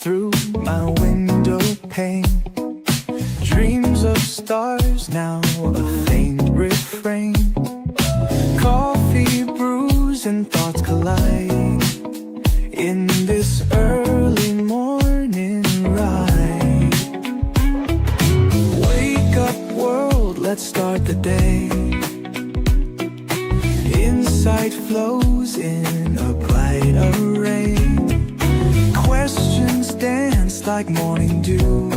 through my window pane. Dreams of stars, now a faint refrain. Coffee brews and thoughts collide in this early morning ride. Wake up world, let's start the day. Insight flows in a bright array. Questions dance like morning dew.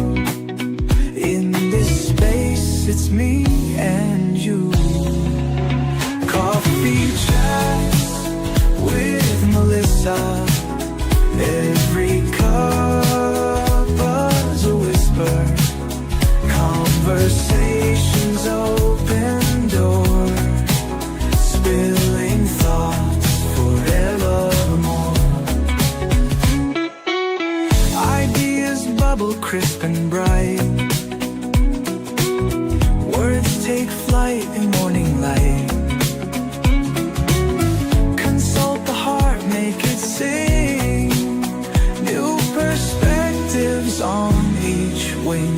In this space, it's me and you. Coffee chats with Melissa. Every cup is a whisper. Conversations open doors. Spilling thoughts forevermore. Ideas bubble crisp and bright. Words take flight in morning light. Consult the heart, make it sing. New perspectives on each wing.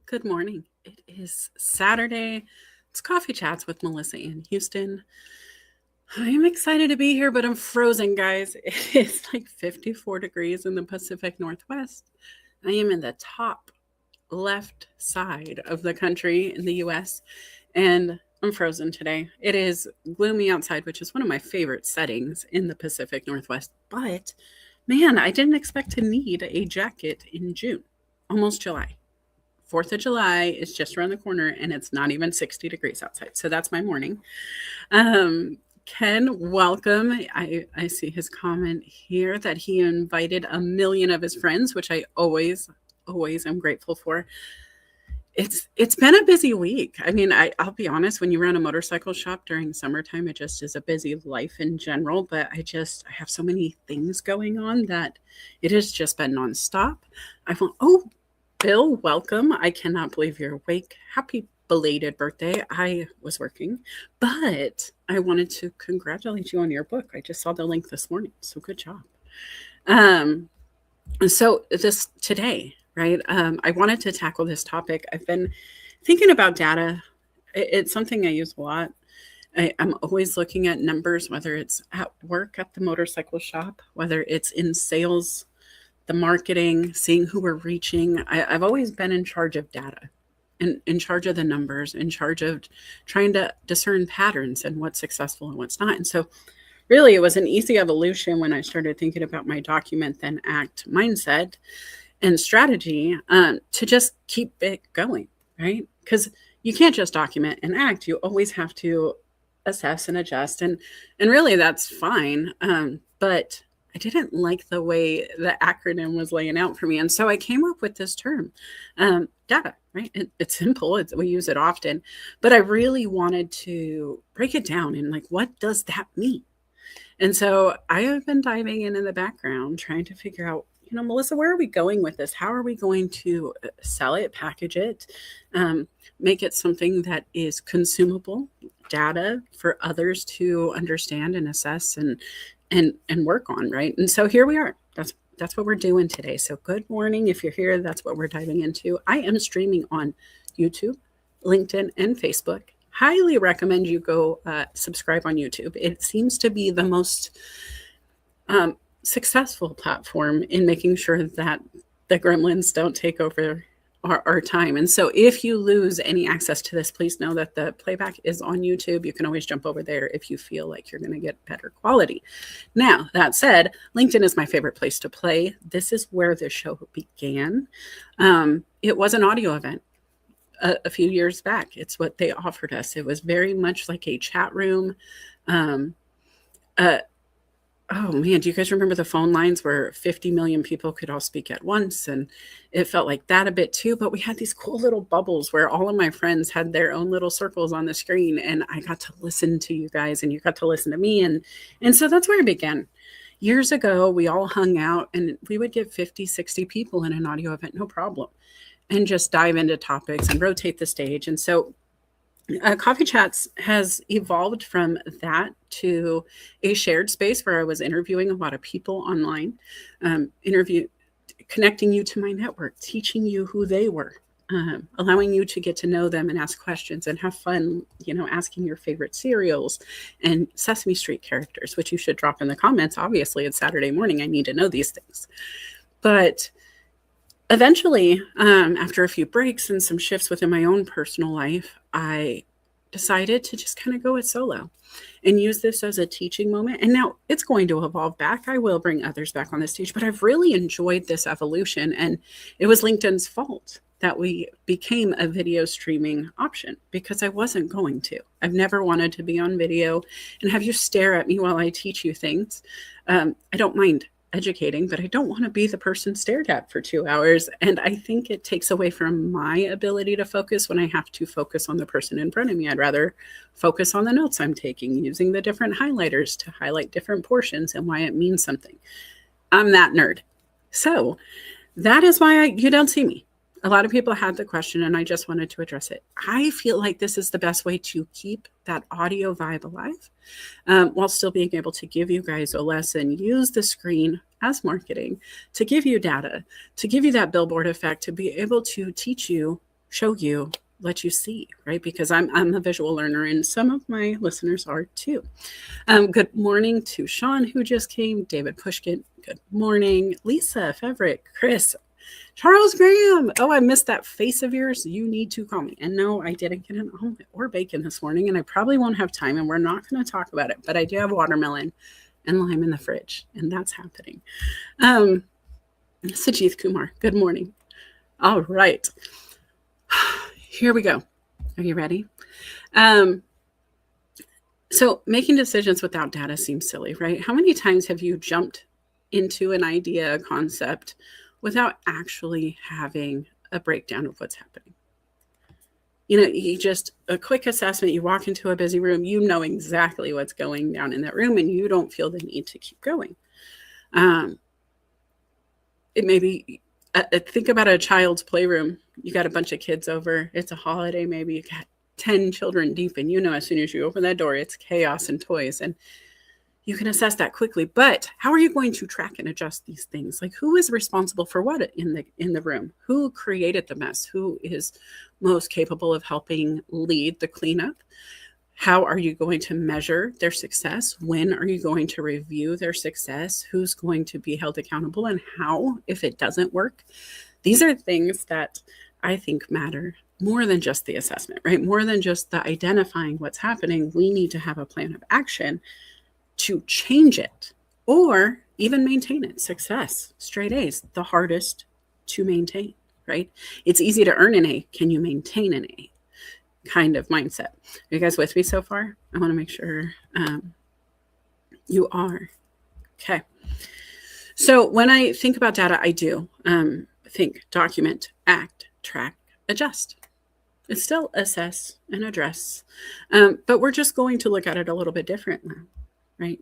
Good morning. It is Saturday. It's Coffee Chats with Melissa in Houston. I am excited to be here, but I'm frozen, guys. It's like 54 degrees in the Pacific Northwest. I am in the top left side of the country in the US, and I'm frozen today. It is gloomy outside, which is one of my favorite settings in the Pacific Northwest. But man, I didn't expect to need a jacket in June, almost July. 4th of July is just around the corner and it's not even 60 degrees outside. So that's my morning. Ken, welcome. I see his comment here that he invited 1 million of his friends, which I always am grateful for. It's been a busy week. I mean, I'll be honest, when you run a motorcycle shop during summertime, it just is a busy life in general, but I have so many things going on that it has just been nonstop. Bill, welcome. I cannot believe you're awake. Happy belated birthday. I was working, but I wanted to congratulate you on your book. I just saw the link this morning. So good job. So this today, right? I wanted to tackle this topic. I've been thinking about data. It's something I use a lot. I'm always looking at numbers, whether it's at work at the motorcycle shop, whether it's in sales the marketing, seeing who we're reaching. I've always been in charge of data and in charge of the numbers, in charge of trying to discern patterns and what's successful and what's not. And so really, it was an easy evolution when I started thinking about my document, then act mindset and strategy to just keep it going, right? Because you can't just document and act. You always have to assess and adjust. And really, that's fine. But I didn't like the way the acronym was laying out for me. And so I came up with this term, data, right? It's simple. We use it often. But I really wanted to break it down and like, what does that mean? And so I have been diving in the background, trying to figure out, Melissa, where are we going with this? How are we going to sell it, package it, make it something that is consumable data for others to understand and assess and work on, right? And so here we are. That's what we're doing today. So good morning. If you're here, that's what we're diving into. I am streaming on YouTube, LinkedIn, and Facebook. Highly recommend you go subscribe on YouTube. It seems to be the most successful platform in making sure that the gremlins don't take over our time. And so if you lose any access to this, please know that the playback is on YouTube. You can always jump over there if you feel like you're going to get better quality. Now, that said, LinkedIn is my favorite place to play. This is where the show began. It was an audio event. A few years back. It's what they offered us. It was very much like a chat room. Oh man, do you guys remember the phone lines where 50 million people could all speak at once? And it felt like that a bit too, but we had these cool little bubbles where all of my friends had their own little circles on the screen, and I got to listen to you guys and you got to listen to me. And so that's where it began. Years ago, we all hung out and we would get 50, 60 people in an audio event, no problem, and just dive into topics and rotate the stage. And so Coffee Chats has evolved from that to a shared space where I was interviewing a lot of people online, connecting you to my network, teaching you who they were, allowing you to get to know them and ask questions and have fun, asking your favorite cereals and Sesame Street characters, which you should drop in the comments. Obviously, it's Saturday morning. I need to know these things. But eventually, after a few breaks and some shifts within my own personal life, I decided to just kind of go it solo and use this as a teaching moment. And now it's going to evolve back. I will bring others back on the stage, but I've really enjoyed this evolution. And it was LinkedIn's fault that we became a video streaming option because I wasn't going to. I've never wanted to be on video and have you stare at me while I teach you things. I don't mind educating, but I don't want to be the person stared at for 2 hours. And I think it takes away from my ability to focus when I have to focus on the person in front of me. I'd rather focus on the notes I'm taking, using the different highlighters to highlight different portions and why it means something. I'm that nerd. So that is why you don't see me. A lot of people had the question and I just wanted to address it. I feel like this is the best way to keep that audio vibe alive while still being able to give you guys a lesson. Use the screen as marketing to give you data, to give you that billboard effect, to be able to teach you, show you, let you see, right? Because I'm a visual learner and some of my listeners are too. Good morning to Sean who just came, David Pushkin, good morning, Lisa, Feverick, Chris, Charles Graham. Oh, I missed that face of yours. You need to call me. And no, I didn't get an omelet or bacon this morning, and I probably won't have time, and we're not going to talk about it. But I do have watermelon and lime in the fridge, and that's happening. Sajith Kumar, good morning. All right. Here we go. Are you ready? So making decisions without data seems silly, right? How many times have you jumped into an idea, a concept, without actually having a breakdown of what's happening? You just a quick assessment, you walk into a busy room, you know exactly what's going down in that room and you don't feel the need to keep going. It may be, think about a child's playroom. You got a bunch of kids over, it's a holiday, maybe you got 10 children deep and as soon as you open that door, it's chaos and toys. And you can assess that quickly, but how are you going to track and adjust these things? Like who is responsible for what in the room? Who created the mess? Who is most capable of helping lead the cleanup? How are you going to measure their success? When are you going to review their success? Who's going to be held accountable, and how if it doesn't work? These are things that I think matter more than just the assessment, right? More than just the identifying what's happening. We need to have a plan of action to change it or even maintain it. Success, straight A's, the hardest to maintain, right? It's easy to earn an A. Can you maintain an A? Kind of mindset. Are you guys with me so far? I want to make sure you are. Okay. So when I think about data, I do think, document, act, track, adjust. It's still assess and address, but we're just going to look at it a little bit different now, right?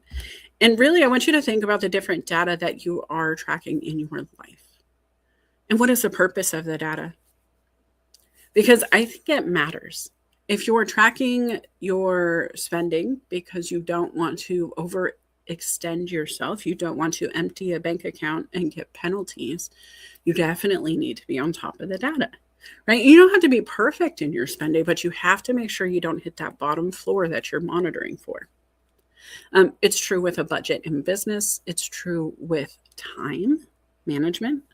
And really, I want you to think about the different data that you are tracking in your life. And what is the purpose of the data? Because I think it matters. If you're tracking your spending because you don't want to overextend yourself, you don't want to empty a bank account and get penalties, you definitely need to be on top of the data, right? You don't have to be perfect in your spending, but you have to make sure you don't hit that bottom floor that you're monitoring for. It's true with a budget in business. It's true with time management.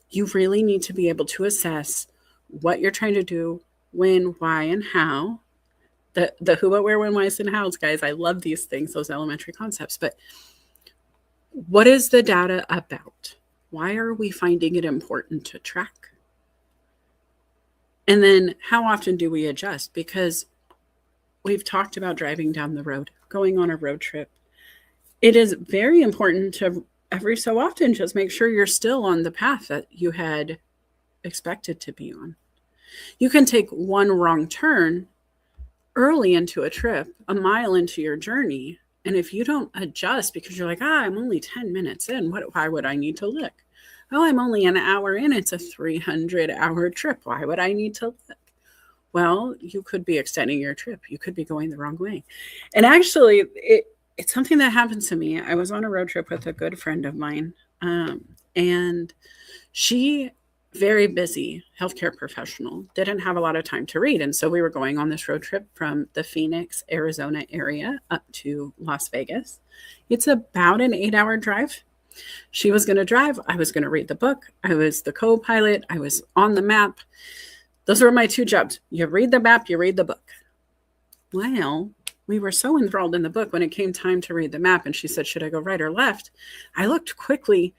You really need to be able to assess what you're trying to do, when, why, and how. The who, what, where, when, whys, and hows, guys. I love these things, those elementary concepts. But what is the data about? Why are we finding it important to track? And then how often do we adjust? Because we've talked about driving down the road, going on a road trip. It is very important to every so often just make sure you're still on the path that you had expected to be on. You can take one wrong turn early into a trip, a mile into your journey, and if you don't adjust because you're like, I'm only 10 minutes in, why would I need to look? Oh, I'm only an hour in, it's a 300-hour trip. Why would I need to look? Well, you could be extending your trip. You could be going the wrong way. And actually, it's something that happened to me. I was on a road trip with a good friend of mine, and she, very busy healthcare professional, didn't have a lot of time to read. And so we were going on this road trip from the Phoenix, Arizona area up to Las Vegas. It's about an 8-hour drive. She was going to drive. I was going to read the book. I was the co-pilot. I was on the map. Those were my two jobs. You read the map, you read the book. Well, we were so enthralled in the book when it came time to read the map and she said, should I go right or left? I looked quickly,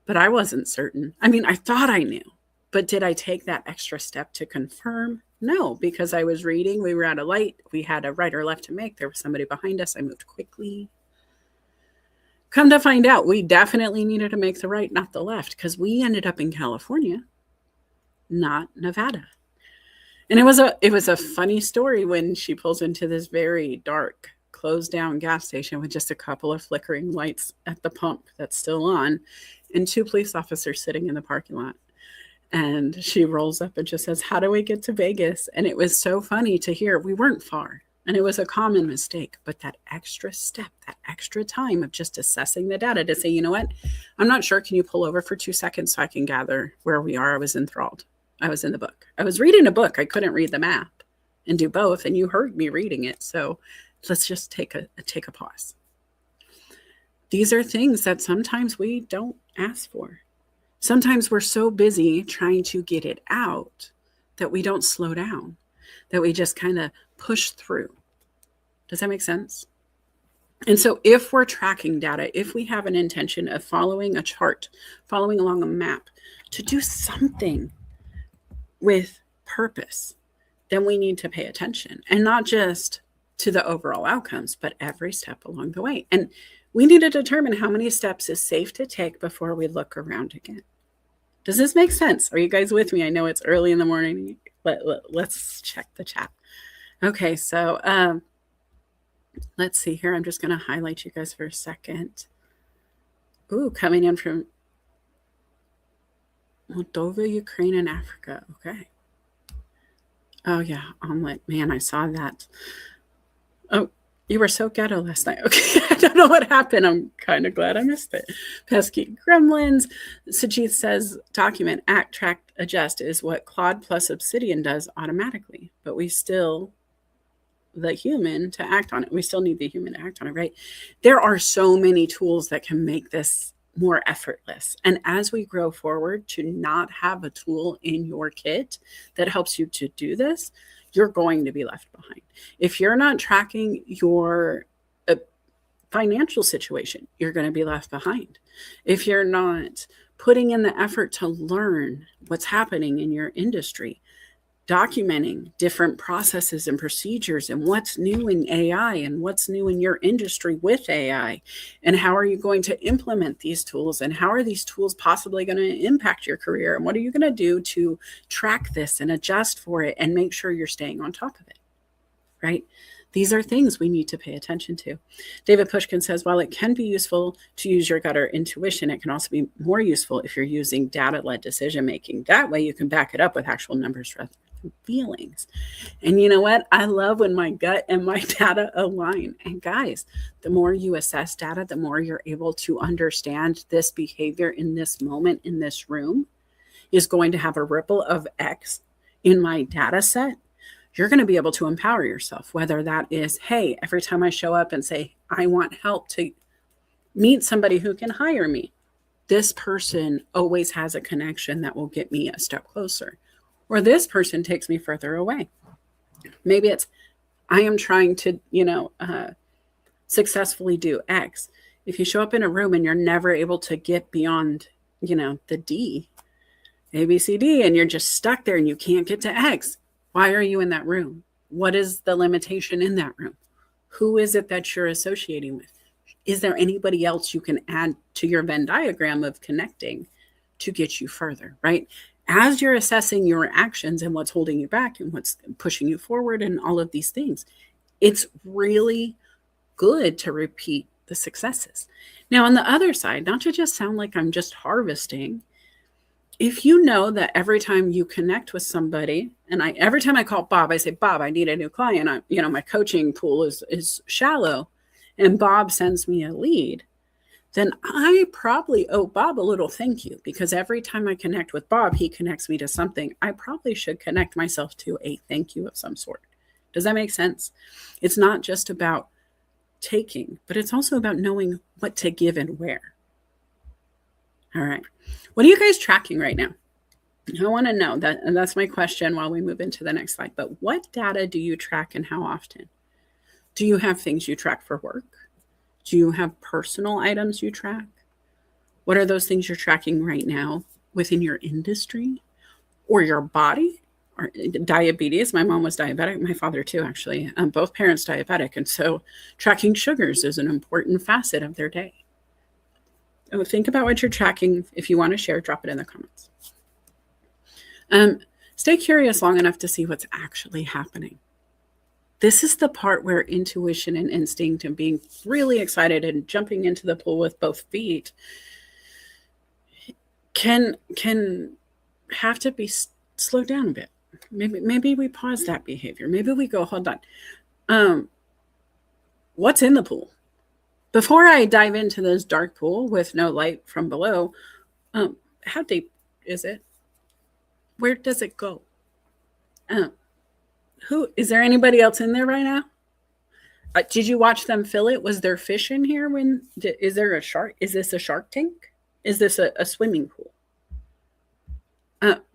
but I wasn't certain. I mean, I thought I knew, but did I take that extra step to confirm? No, because I was reading. We were at a light. We had a right or left to make. There was somebody behind us. I moved quickly. Come to find out, we definitely needed to make the right, not the left, because we ended up in California, not Nevada. And it was a funny story when she pulls into this very dark, closed down gas station with just a couple of flickering lights at the pump that's still on and 2 police officers sitting in the parking lot. And she rolls up and just says, how do we get to Vegas? And it was so funny to hear. We weren't far. And it was a common mistake. But that extra step, that extra time of just assessing the data to say, you know what? I'm not sure. Can you pull over for 2 seconds so I can gather where we are? I was enthralled. I was in the book. I was reading a book. I couldn't read the map and do both. And you heard me reading it. So let's just take a pause. These are things that sometimes we don't ask for. Sometimes we're so busy trying to get it out that we don't slow down, that we just kind of push through. Does that make sense? And so if we're tracking data, if we have an intention of following a chart, following along a map to do something with purpose, then we need to pay attention, and not just to the overall outcomes, but every step along the way. And we need to determine how many steps is safe to take before we look around again. Does this make sense? Are you guys with me? I know it's early in the morning. Let's check the chat. Okay, so let's see here. I'm just going to highlight you guys for a second. Ooh, coming in from Moldova, Ukraine, and Africa. Okay. Oh, yeah, omelet. Man, I saw that. Oh, you were so ghetto last night. Okay, I don't know what happened. I'm kind of glad I missed it. Pesky gremlins. Sajith says, document, act, track, adjust is what Claude plus Obsidian does automatically, but we still the human to act on it. We still need the human to act on it, right? There are so many tools that can make this more effortless. And as we grow forward, to not have a tool in your kit that helps you to do this, you're going to be left behind. If you're not tracking your financial situation, you're going to be left behind. If you're not putting in the effort to learn what's happening in your industry, documenting different processes and procedures and what's new in AI and what's new in your industry with AI, and how are you going to implement these tools, and how are these tools possibly going to impact your career, and what are you going to do to track this and adjust for it and make sure you're staying on top of it, right? These are things we need to pay attention to. David Pushkin says, while it can be useful to use your gut or intuition, it can also be more useful if you're using data-led decision-making. That way you can back it up with actual numbers rather than feelings. And you know what? I love when my gut and my data align. And guys, the more you assess data, the more you're able to understand this behavior in this moment, in this room, is going to have a ripple of X in my data set. You're going to be able to empower yourself, whether that is, hey, every time I show up and say, I want help to meet somebody who can hire me, this person always has a connection that will get me a step closer. Or this person takes me further away. Maybe it's, I am trying to, successfully do X. If you show up in a room and you're never able to get beyond, the D, A, B, C, D, and you're just stuck there and you can't get to X, why are you in that room? What is the limitation in that room? Who is it that you're associating with? Is there anybody else you can add to your Venn diagram of connecting to get you further, right? As you're assessing your actions and what's holding you back and what's pushing you forward and all of these things, it's really good to repeat the successes. Now, on the other side, not to just sound like I'm just harvesting, if you know that every time you connect with somebody, and every time I call Bob, I say, Bob, I need a new client. My coaching pool is shallow, and Bob sends me a lead, then I probably owe Bob a little thank you, because every time I connect with Bob, he connects me to something. I probably should connect myself to a thank you of some sort. Does that make sense? It's not just about taking, but it's also about knowing what to give and where. All right. What are you guys tracking right now? I want to know that, and that's my question while we move into the next slide. But what data do you track and how often? Do you have things you track for work? Do you have personal items you track? What are those things you're tracking right now within your industry or your body? Or diabetes. My mom was diabetic. My father too, actually. Both parents diabetic. And so tracking sugars is an important facet of their day. So think about what you're tracking. If you want to share, drop it in the comments. Stay curious long enough to see what's actually happening. This is the part where intuition and instinct and being really excited and jumping into the pool with both feet can have to be slowed down a bit. Maybe we pause that behavior. Maybe we go, hold on. What's in the pool? Before I dive into this dark pool with no light from below, how deep is it? Where does it go? Is there anybody else in there right now? Did you watch them fill it? Was there fish in here? Is there a shark? Is this a shark tank? Is this a swimming pool?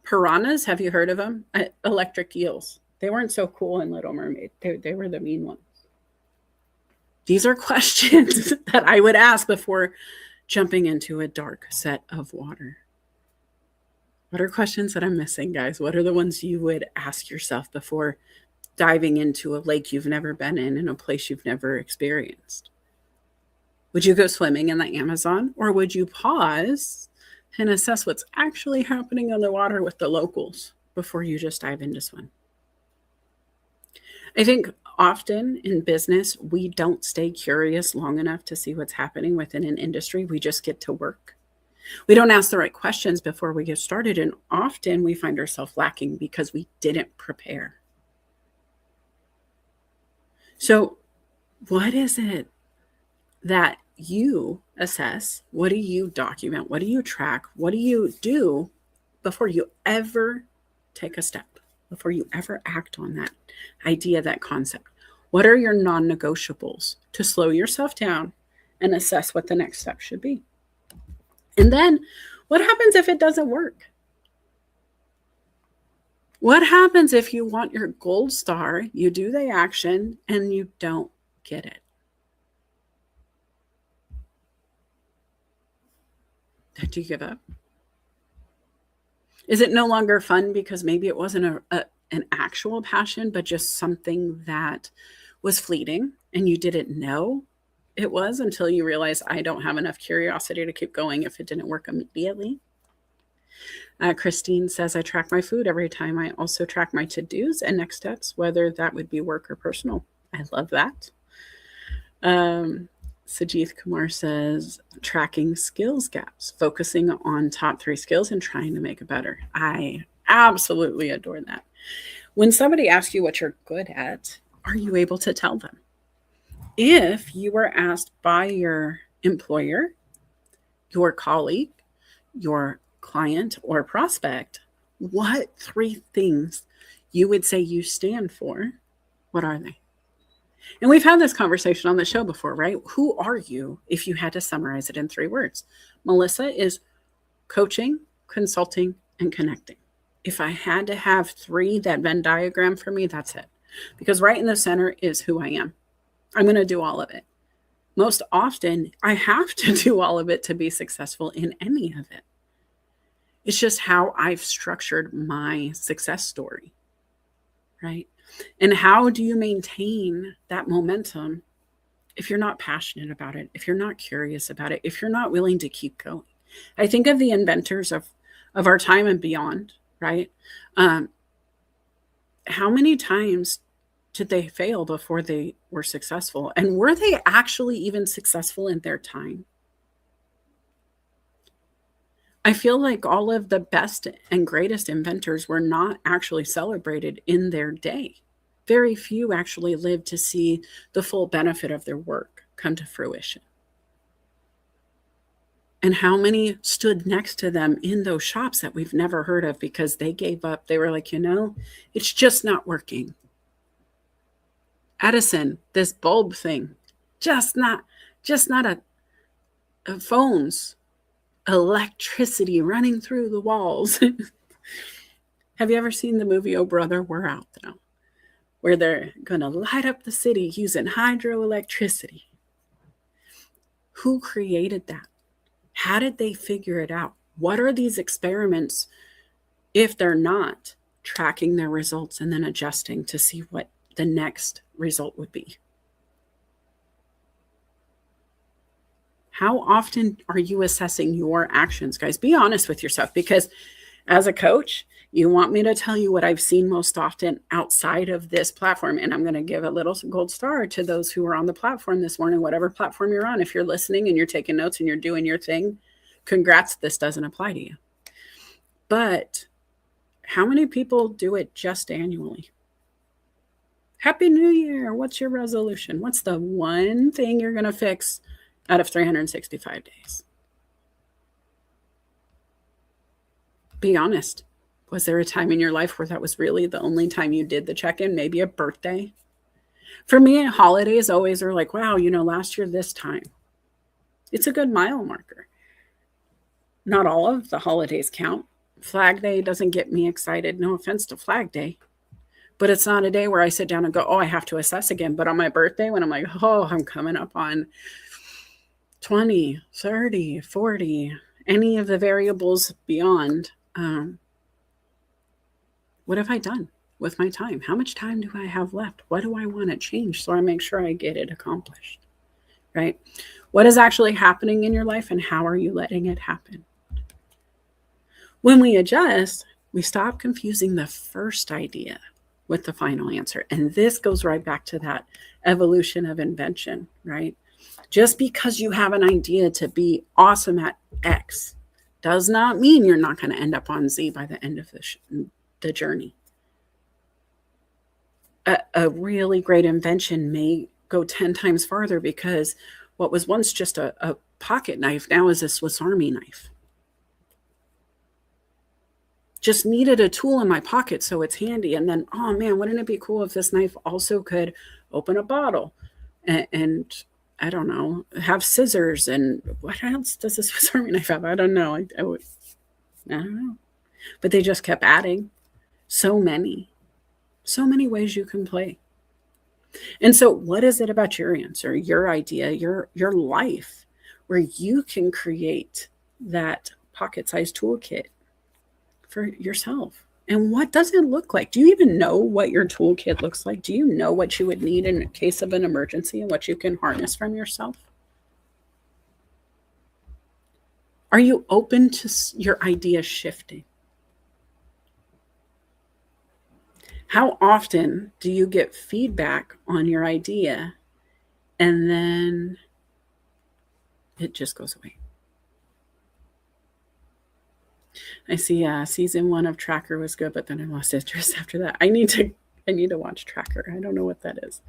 Piranhas, have you heard of them? Electric eels. They weren't so cool in Little Mermaid. They were the mean ones. These are questions that I would ask before jumping into a dark set of water. What are questions that I'm missing, guys? What are the ones you would ask yourself before diving into a lake you've never been in a place you've never experienced? Would you go swimming in the Amazon, or would you pause and assess what's actually happening on the water with the locals before you just dive into swim? I think often in business, we don't stay curious long enough to see what's happening within an industry. We just get to work. We don't ask the right questions before we get started, and often we find ourselves lacking because we didn't prepare. So what is it that you assess? What do you document? What do you track? What do you do before you ever take a step, before you ever act on that idea, that concept? What are your non-negotiables to slow yourself down and assess what the next step should be? And then what happens if it doesn't work? What happens if you want your gold star, you do the action, and you don't get it? Do you give up? Is it no longer fun because maybe it wasn't an actual passion, but just something that was fleeting and you didn't know it was until you realized I don't have enough curiosity to keep going if it didn't work immediately? Christine says, I track my food every time. I also track my to-dos and next steps, whether that would be work or personal. I love that. Sajith Kumar says, tracking skills gaps, focusing on top 3 skills and trying to make it better. I absolutely adore that. When somebody asks you what you're good at, are you able to tell them? If you were asked by your employer, your colleague, your client, or prospect, what 3 things you would say you stand for, what are they? And we've had this conversation on the show before, right? Who are you if you had to summarize it in 3 words? Melissa is coaching, consulting, and connecting. If I had to have 3 that Venn diagram for me, that's it. Because right in the center is who I am. I'm going to do all of it. Most often, I have to do all of it to be successful in any of it. It's just how I've structured my success story, right? And how do you maintain that momentum if you're not passionate about it, if you're not curious about it, if you're not willing to keep going? I think of the inventors of our time and beyond, right? How many times did they fail before they were successful? And were they actually even successful in their time? I feel like all of the best and greatest inventors were not actually celebrated in their day. Very few actually lived to see the full benefit of their work come to fruition. And how many stood next to them in those shops that we've never heard of because they gave up? They were like, it's just not working. Edison, this bulb thing, just not a phones, electricity running through the walls. Have you ever seen the movie Oh Brother, We're Out Now? Where they're going to light up the city using hydroelectricity. Who created that? How did they figure it out? What are these experiments if they're not tracking their results and then adjusting to see what the next result would be? How often are you assessing your actions, guys? Be honest with yourself, because as a coach, you want me to tell you what I've seen most often outside of this platform. And I'm going to give a little gold star to those who are on the platform this morning, whatever platform you're on. If you're listening and you're taking notes and you're doing your thing, congrats, this doesn't apply to you. But how many people do it just annually? Happy New Year. What's your resolution? What's the one thing you're going to fix out of 365 days? Be honest. Was there a time in your life where that was really the only time you did the check-in? Maybe a birthday? For me, holidays always are like, wow, last year this time. It's a good mile marker. Not all of the holidays count. Flag Day doesn't get me excited. No offense to Flag Day. But it's not a day where I sit down and go, I have to assess again. But on my birthday, when I'm like, I'm coming up on 20, 30, 40, any of the variables beyond, what have I done with my time? How much time do I have left? What do I want to change so I make sure I get it accomplished, right? What is actually happening in your life and how are you letting it happen? When we adjust, we stop confusing the first idea with the final answer. And this goes right back to that evolution of invention, right? Just because you have an idea to be awesome at X does not mean you're not going to end up on Z by the end of the journey. A really great invention may go 10 times farther because what was once just a pocket knife now is a Swiss Army knife. Just needed a tool in my pocket so it's handy. And then, oh man, wouldn't it be cool if this knife also could open a bottle and I don't know, have scissors. And what else does a Swiss Army knife have? I don't know. I don't know. But they just kept adding so many ways you can play. And so what is it about your answer, your idea, your life where you can create that pocket-sized toolkit for yourself? And what does it look like? Do you even know what your toolkit looks like? Do you know what you would need in case of an emergency and what you can harness from yourself? Are you open to your idea shifting? How often do you get feedback on your idea and then it just goes away? I see season 1 of Tracker was good, but then I lost interest after that. I need to watch Tracker. I don't know what that is.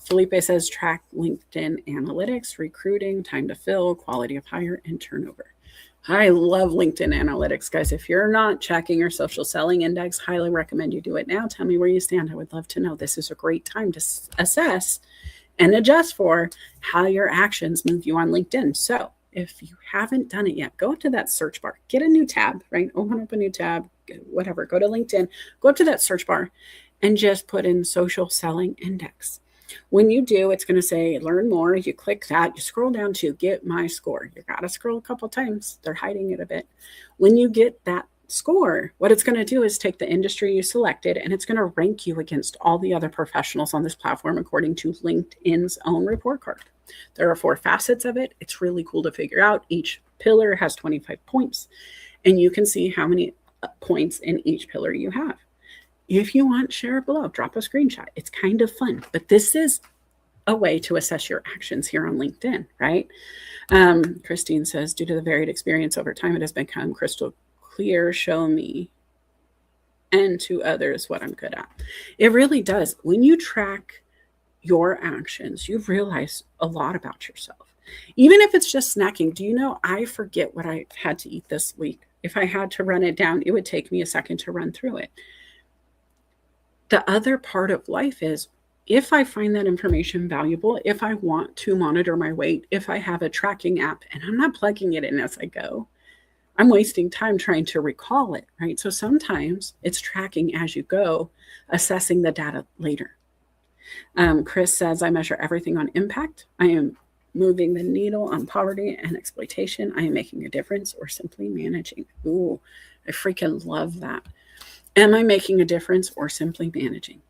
Felipe says track LinkedIn analytics, recruiting, time to fill, quality of hire, and turnover. I love LinkedIn analytics, guys. If you're not checking your social selling index, highly recommend you do it now. Tell me where you stand. I would love to know. This is a great time to assess and adjust for how your actions move you on LinkedIn. So if you haven't done it yet, go up to that search bar, get a new tab, right? Open up a new tab, whatever, go to LinkedIn, go up to that search bar and just put in social selling index. When you do, it's going to say learn more. You click that, you scroll down to get my score. You got to scroll a couple times. They're hiding it a bit. When you get that score, what it's going to do is take the industry you selected and it's going to rank you against all the other professionals on this platform according to LinkedIn's own report card. There are 4 facets of it. It's really cool to figure out. Each pillar has 25 points, and you can see how many points in each pillar you have. If you want, share it below. Drop a screenshot. It's kind of fun, but this is a way to assess your actions here on LinkedIn, right? Christine says, due to the varied experience over time, it has become crystal clear. Show me and to others what I'm good at. It really does. When you track your actions, you realize a lot about yourself. Even if it's just snacking. Do you know, I forget what I had to eat this week. If I had to run it down, it would take me a second to run through it. The other part of life is if I find that information valuable, if I want to monitor my weight, if I have a tracking app and I'm not plugging it in as I go, I'm wasting time trying to recall it, right? So sometimes it's tracking as you go, assessing the data later. Chris says, I measure everything on impact. I am moving the needle on poverty and exploitation. I am making a difference or simply managing. Ooh, I freaking love that. Am I making a difference or simply managing?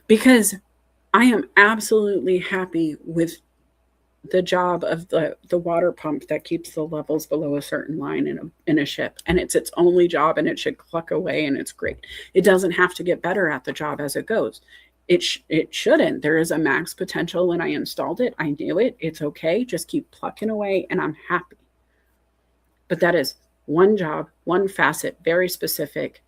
Because I am absolutely happy with the job of the water pump that keeps the levels below a certain line in a ship. And it's its only job and it should cluck away and it's great. It doesn't have to get better at the job as it goes. It shouldn't. There is a max potential when I installed it. I knew it. It's okay. Just keep plucking away and I'm happy. But that is one job, one facet, very specific,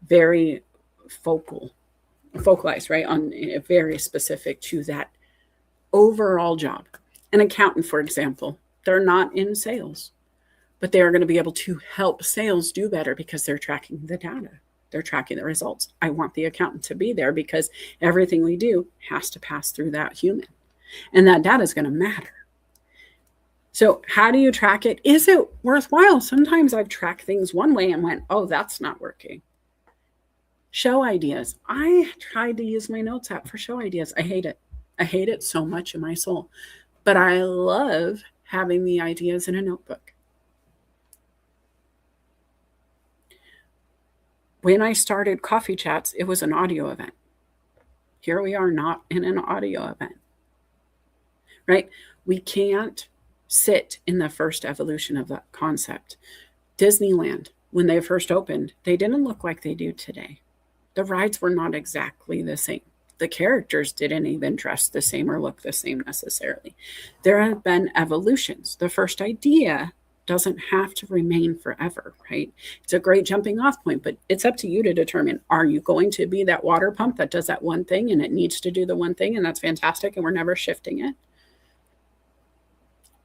very focalized, right? On very specific to that overall job. An accountant, for example, they're not in sales, but they're going to be able to help sales do better because they're tracking the data. They're tracking the results. I want the accountant to be there because everything we do has to pass through that human. And that data is going to matter. So how do you track it? Is it worthwhile? Sometimes I've tracked things one way and went, oh, that's not working. Show ideas. I tried to use my notes app for show ideas. I hate it. I hate it so much in my soul. But I love having the ideas in a notebook. When I started Coffee Chats, it was an audio event. Here we are not in an audio event, right? We can't sit in the first evolution of that concept. Disneyland, when they first opened, they didn't look like they do today. The rides were not exactly the same. The characters didn't even dress the same or look the same necessarily. There have been evolutions. The first idea doesn't have to remain forever, right? It's a great jumping off point, but it's up to you to determine, are you going to be that water pump that does that one thing and it needs to do the one thing and that's fantastic and we're never shifting it?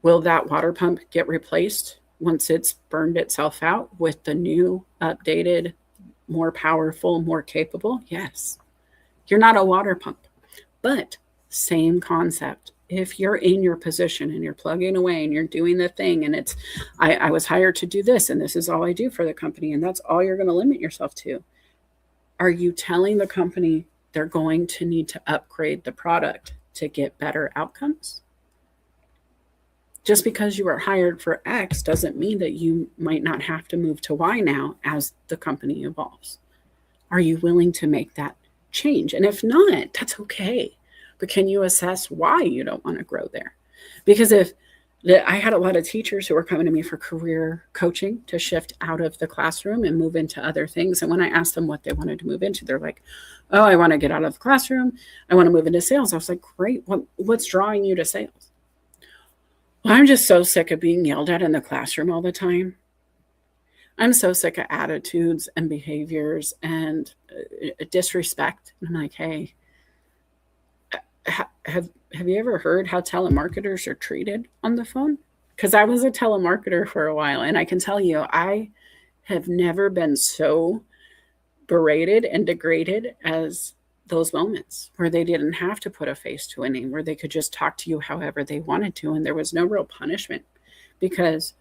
Will that water pump get replaced once it's burned itself out with the new, updated, more powerful, more capable? Yes. You're not a water pump, but Same concept. If you're in your position and you're plugging away and you're doing the thing, and it's, I was hired to do this, and this is all I do for the company, and that's all you're going to limit yourself to. Are you telling the company they're going to need to upgrade the product to get better outcomes? Just because you were hired for X doesn't mean that you might not have to move to Y now as the company evolves. Are you willing to make that change? And if not, that's okay. But can you assess why you don't want to grow there? Because I had a lot of teachers who were coming to me for career coaching to shift out of the classroom and move into other things. And when I asked them what they wanted to move into, they're like, oh, I want to get out of the classroom. I want to move into sales. I was like, great. What's drawing you to sales? Well, I'm just so sick of being yelled at in the classroom all the time. I'm so sick of attitudes and behaviors and disrespect. And I'm like, hey, have you ever heard how telemarketers are treated on the phone? Because I was a telemarketer for a while, and I can tell you, I have never been so berated and degraded as those moments where they didn't have to put a face to a name, where they could just talk to you however they wanted to, and there was no real punishment because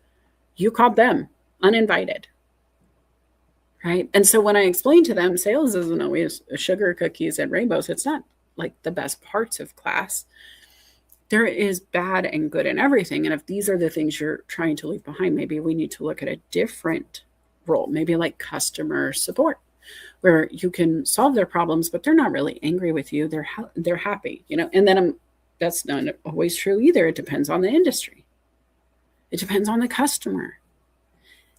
you called them uninvited, right? And so when I explained to them, sales isn't always sugar cookies and rainbows. It's not like the best parts of class. There is bad and good in everything. And if these are the things you're trying to leave behind, maybe we need to look at a different role, maybe like customer support, where you can solve their problems, but they're not really angry with you. They're happy, and then that's not always true either. It depends on the industry. It depends on the customer.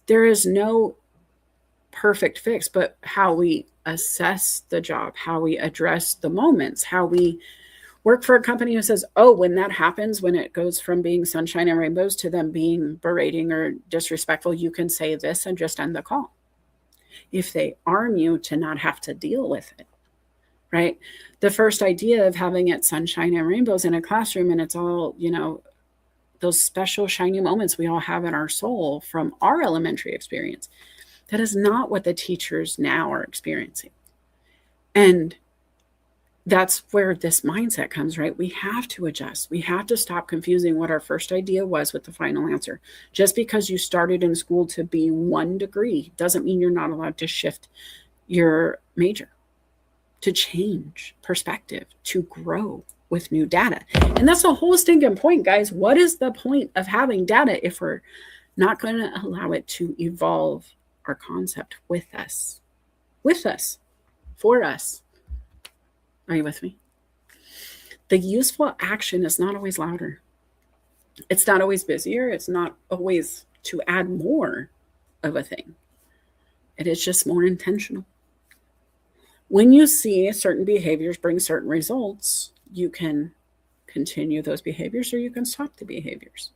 There is no perfect fix, but how we assess the job, how we address the moments, how we work for a company who says, oh, when that happens, when it goes from being sunshine and rainbows to them being berating or disrespectful, you can say this and just end the call. If they arm you to not have to deal with it, right? The first idea of having it sunshine and rainbows in a classroom, and it's all, those special shiny moments we all have in our soul from our elementary experience. That is not what the teachers now are experiencing. And that's where this mindset comes, right? We have to adjust. We have to stop confusing what our first idea was with the final answer. Just because you started in school to be 1 degree doesn't mean you're not allowed to shift your major, to change perspective, to grow with new data. And that's the whole stinking point, guys. What is the point of having data if we're not going to allow it to evolve our concept with us, for us? Are you with me? The useful action is not always louder. It's not always busier. It's not always to add more of a thing. It is just more intentional. When you see certain behaviors bring certain results, you can continue those behaviors or you can stop the behaviors.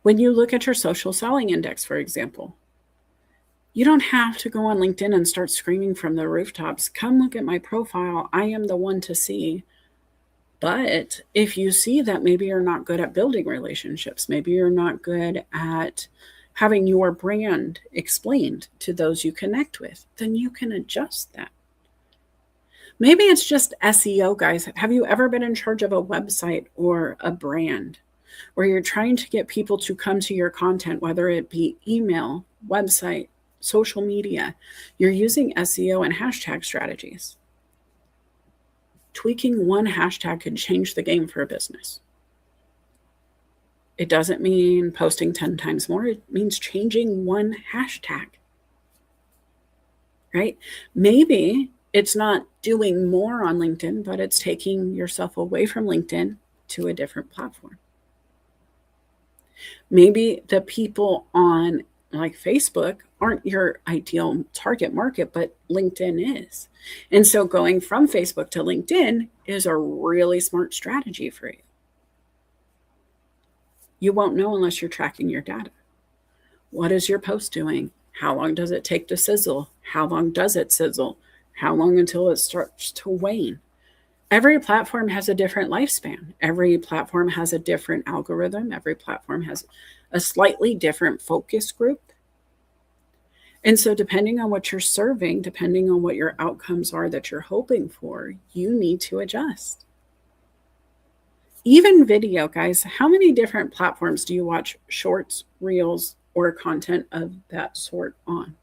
When you look at your social selling index, for example, you don't have to go on LinkedIn and start screaming from the rooftops, come look at my profile, I am the one to see. But if you see that maybe you're not good at building relationships, maybe you're not good at having your brand explained to those you connect with, then you can adjust that. Maybe it's just SEO, guys. Have you ever been in charge of a website or a brand where you're trying to get people to come to your content, whether it be email, website, social media? You're using SEO and hashtag strategies. Tweaking one hashtag can change the game for a business. It doesn't mean posting 10 times more. It means changing one hashtag, right? Maybe it's not doing more on LinkedIn, but it's taking yourself away from LinkedIn to a different platform. Maybe the people on like Facebook aren't your ideal target market, but LinkedIn is. And so going from Facebook to LinkedIn is a really smart strategy for you. You won't know unless you're tracking your data. What is your post doing? How long does it take to sizzle? How long does it sizzle? How long until it starts to wane? Every platform has a different lifespan. Every platform has a different algorithm. Every platform has a slightly different focus group. And so, depending on what you're serving, depending on what your outcomes are that you're hoping for, you need to adjust. Even video, guys, how many different platforms do you watch shorts, reels, or content of that sort on?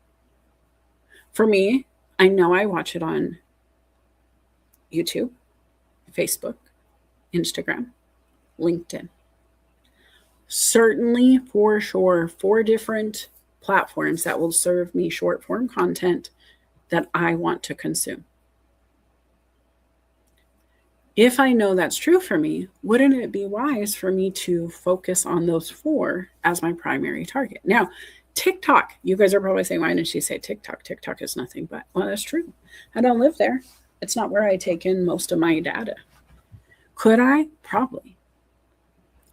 For me, I know I watch it on YouTube, Facebook, Instagram, LinkedIn. Certainly, for sure, 4 different platforms that will serve me short form content that I want to consume. If I know that's true for me, wouldn't it be wise for me to focus on those 4 as my primary target? Now, TikTok, you guys are probably saying, why didn't she say TikTok? TikTok is nothing but, well, that's true. I don't live there. It's not where I take in most of my data. Could I? Probably.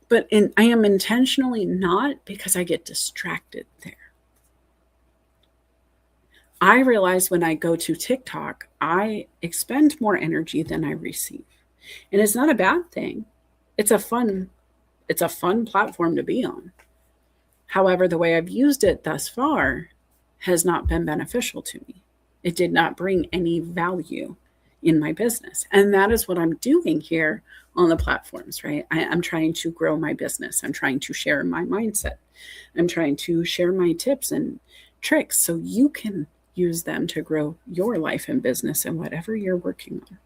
But I am intentionally not, because I get distracted there. I realize when I go to TikTok, I expend more energy than I receive. And it's not a bad thing. It's a fun platform to be on. However, the way I've used it thus far has not been beneficial to me. It did not bring any value in my business. And that is what I'm doing here on the platforms, right? I'm trying to grow my business. I'm trying to share my mindset. I'm trying to share my tips and tricks so you can use them to grow your life and business and whatever you're working on.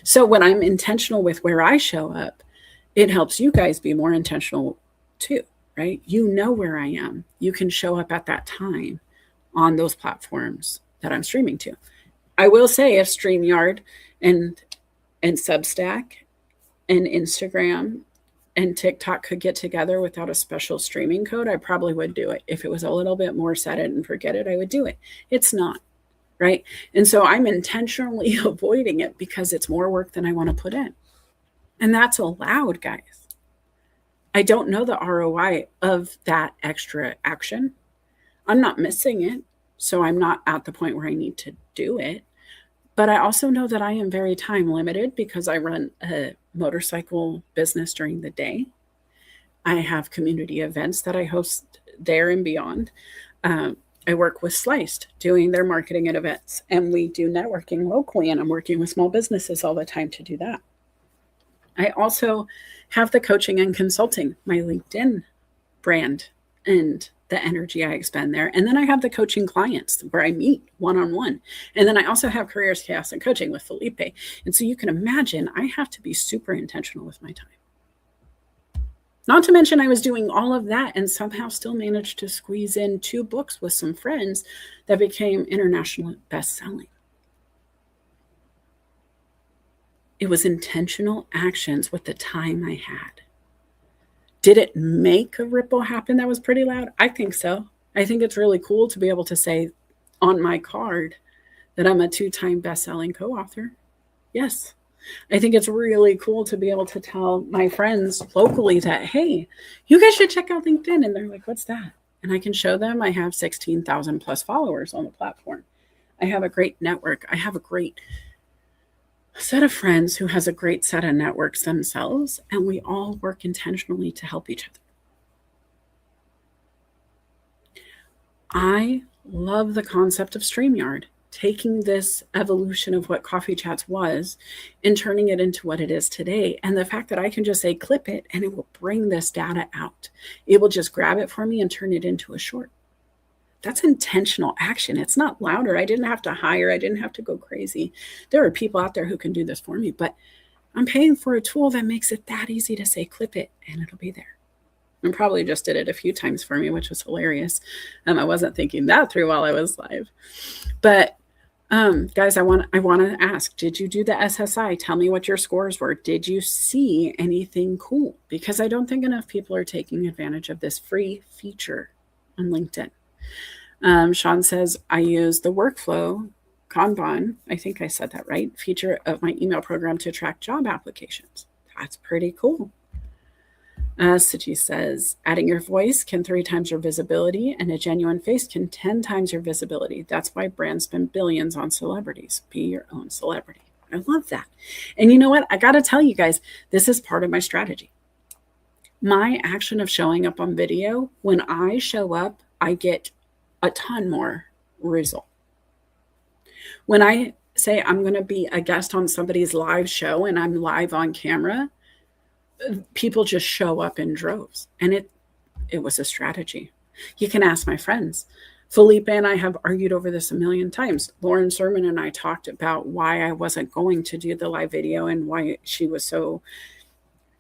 So when I'm intentional with where I show up, it helps you guys be more intentional too, right? You know where I am. You can show up at that time on those platforms that I'm streaming to. I will say, if StreamYard and Substack and Instagram and TikTok could get together without a special streaming code, I probably would do it. If it was a little bit more set it and forget it, I would do it. It's not, right? And so I'm intentionally avoiding it because it's more work than I want to put in. And that's allowed, guys. I don't know the ROI of that extra action. I'm not missing it, so I'm not at the point where I need to do it. But I also know that I am very time limited because I run a motorcycle business during the day. I have community events that I host there and beyond. I work with Sliced doing their marketing and events, and we do networking locally, and I'm working with small businesses all the time to do that. I also have the coaching and consulting, my LinkedIn brand, and the energy I expend there. And then I have the coaching clients where I meet one-on-one. And then I also have Careers, Chaos, and Coaching with Felipe. And so you can imagine I have to be super intentional with my time. Not to mention I was doing all of that and somehow still managed to squeeze in 2 books with some friends that became international best-selling. It was intentional actions with the time I had. Did it make a ripple happen that was pretty loud? I think so. I think it's really cool to be able to say on my card that I'm a 2-time best-selling co-author. Yes. I think it's really cool to be able to tell my friends locally that, hey, you guys should check out LinkedIn. And they're like, what's that? And I can show them I have 16,000 plus followers on the platform. I have a great network. I have a great set of friends who has a great set of networks themselves, and we all work intentionally to help each other. I love the concept of StreamYard, taking this evolution of what Coffee Chats was and turning it into what it is today. And the fact that I can just say, clip it, and it will bring this data out. It will just grab it for me and turn it into a short. That's intentional action. It's not louder. I didn't have to hire. I didn't have to go crazy. There are people out there who can do this for me, but I'm paying for a tool that makes it that easy to say, clip it, and it'll be there. And probably just did it a few times for me, which was hilarious. I wasn't thinking that through while I was live. But guys, I want to ask, did you do the SSI? Tell me what your scores were. Did you see anything cool? Because I don't think enough people are taking advantage of this free feature on LinkedIn. Sean says, I use the workflow Kanban, I think I said that right, feature of my email program to track job applications. That's pretty cool. Suchi says, adding your voice can 3 times your visibility, and a genuine face can 10 times your visibility. That's why brands spend billions on celebrities. Be your own celebrity. I love that. And you know what? I got to tell you guys, this is part of my strategy. My action of showing up on video, when I show up, I get a ton more result. When I say I'm going to be a guest on somebody's live show and I'm live on camera, people just show up in droves. And it was a strategy. You can ask my friends. Felipe and I have argued over this a million times. Lauren Sermon and I talked about why I wasn't going to do the live video and why she was so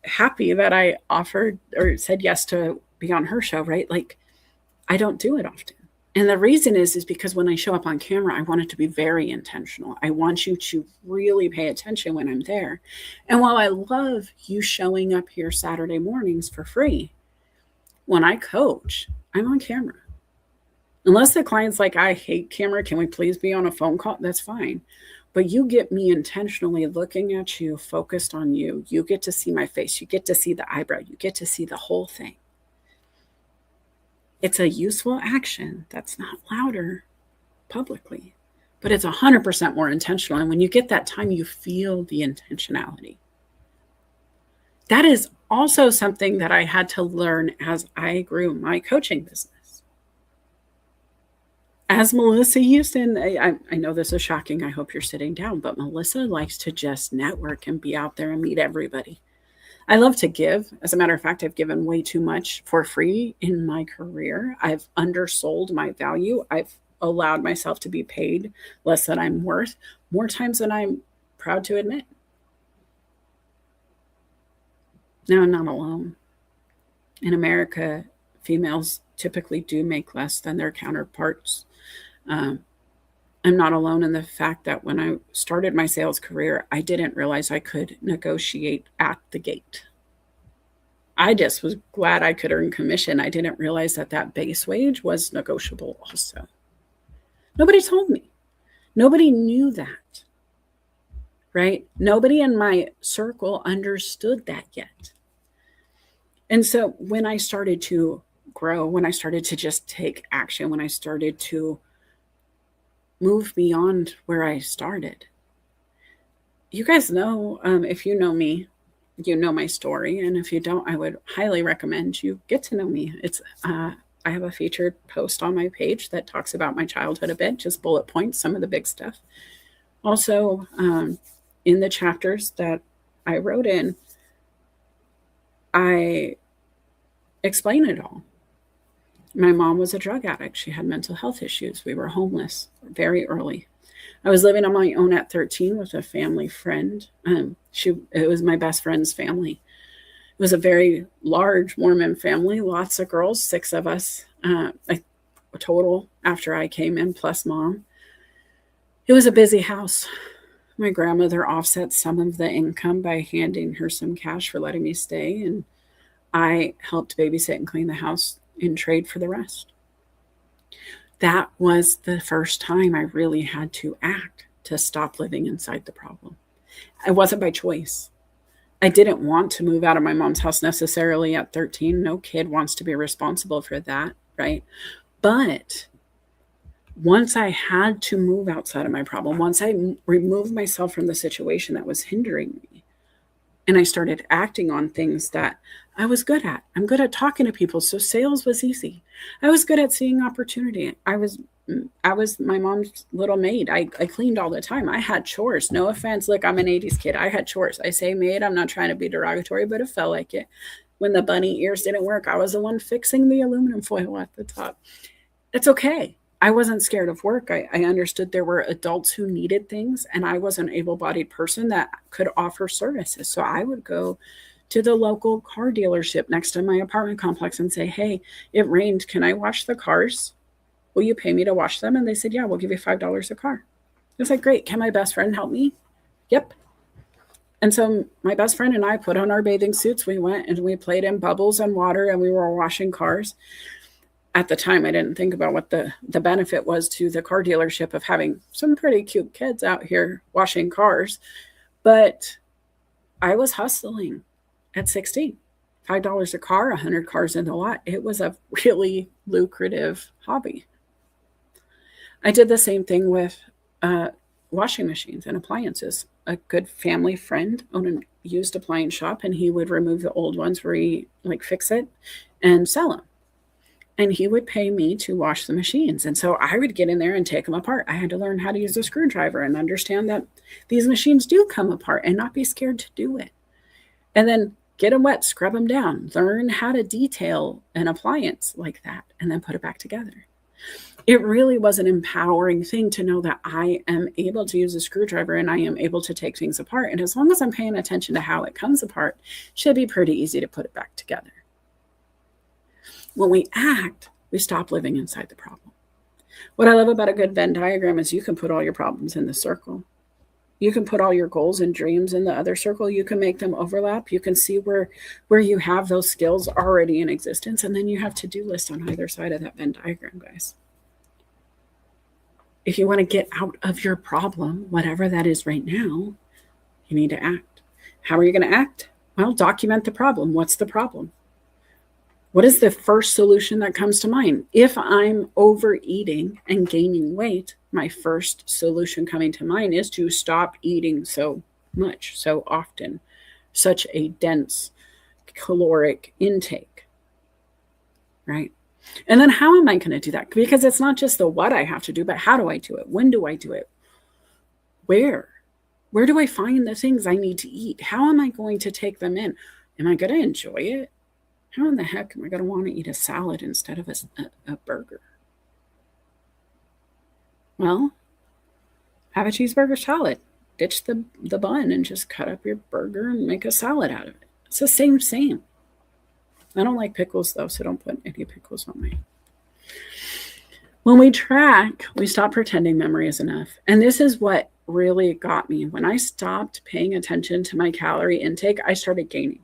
happy that I offered or said yes to be on her show, right? Like, I don't do it often. And the reason is because when I show up on camera, I want it to be very intentional. I want you to really pay attention when I'm there. And while I love you showing up here Saturday mornings for free, when I coach, I'm on camera. Unless the client's like, I hate camera, can we please be on a phone call? That's fine. But you get me intentionally looking at you, focused on you. You get to see my face. You get to see the eyebrow. You get to see the whole thing. It's a useful action that's not louder publicly, but it's 100% more intentional. And when you get that time, you feel the intentionality. That is also something that I had to learn as I grew my coaching business. As Melissa Houston, I know this is shocking. I hope you're sitting down, but Melissa likes to just network and be out there and meet everybody. I love to give. As a matter of fact, I've given way too much for free in my career. I've undersold my value. I've allowed myself to be paid less than I'm worth more times than I'm proud to admit. Now, I'm not alone. In America, females typically do make less than their counterparts. I'm not alone in the fact that when I started my sales career, I didn't realize I could negotiate at the gate. I just was glad I could earn commission. I didn't realize that that base wage was negotiable also. Nobody told me. Nobody knew that, right? Nobody in my circle understood that yet. And so when I started to grow, when I started to just take action, when I started to move beyond where I started. You guys know, if you know me, you know my story. And if you don't, I would highly recommend you get to know me. It's I have a featured post on my page that talks about my childhood a bit, just bullet points, some of the big stuff. Also, in the chapters that I wrote in, I explain it all. My mom was a drug addict. She had mental health issues. We were homeless very early. I was living on my own at 13 with a family friend. It was my best friend's family. It was a very large Mormon family, lots of girls, 6 of us, total after I came in, plus mom. It was a busy house. My grandmother offset some of the income by handing her some cash for letting me stay, and I helped babysit and clean the house in trade for the rest. That was the first time I really had to act to stop living inside the problem. It wasn't by choice. I didn't want to move out of my mom's house necessarily at 13. No kid wants to be responsible for that, right? But once I had to move outside of my problem, once I removed myself from the situation that was hindering me, and I started acting on things that I was good at. I'm good at talking to people, so sales was easy. I was good at seeing opportunity. I was my mom's little maid. I cleaned all the time. I had chores. No offense. Look, I'm an 80s kid. I had chores. I say maid. I'm not trying to be derogatory, but it felt like it. When the bunny ears didn't work, I was the one fixing the aluminum foil at the top. It's okay. I wasn't scared of work. I understood there were adults who needed things, and I was an able-bodied person that could offer services. So I would go to the local car dealership next to my apartment complex and say, hey, it rained. Can I wash the cars? Will you pay me to wash them? And they said, yeah, we'll give you $5 a car. I was like, great. Can my best friend help me? Yep. And so my best friend and I put on our bathing suits. We went and we played in bubbles and water, and we were washing cars. At the time, I didn't think about what the benefit was to the car dealership of having some pretty cute kids out here washing cars. But I was hustling at 16. $5 a car, 100 cars in the lot. It was a really lucrative hobby. I did the same thing with washing machines and appliances. A good family friend owned a used appliance shop, and he would remove the old ones, fix it, and sell them. and he would pay me to wash the machines. And so I would get in there and take them apart. I had to learn how to use a screwdriver and understand that these machines do come apart and not be scared to do it. And then get them wet, scrub them down, learn how to detail an appliance like that, and then put it back together. It really was an empowering thing to know that I am able to use a screwdriver and I am able to take things apart. And as long as I'm paying attention to how it comes apart, it should be pretty easy to put it back together. When we act, we stop living inside the problem. What I love about a good Venn diagram is you can put all your problems in the circle. You can put all your goals and dreams in the other circle. You can make them overlap. You can see where you have those skills already in existence. And then you have to-do lists on either side of that Venn diagram, guys. If you want to get out of your problem, whatever that is right now, you need to act. How are you going to act? Well, document the problem. What's the problem? What is the first solution that comes to mind? If I'm overeating and gaining weight, my first solution coming to mind is to stop eating so much, so often, such a dense caloric intake, right? And then how am I going to do that? Because it's not just the what I have to do, but how do I do it? When do I do it? Where? Where do I find the things I need to eat? How am I going to take them in? Am I going to enjoy it? How in the heck am I going to want to eat a salad instead of a burger? Well, have a cheeseburger salad. Ditch the bun and just cut up your burger and make a salad out of it. It's the same. I don't like pickles, though, so don't put any pickles on mine. When we track, we stop pretending memory is enough. And this is what really got me. When I stopped paying attention to my calorie intake, I started gaining.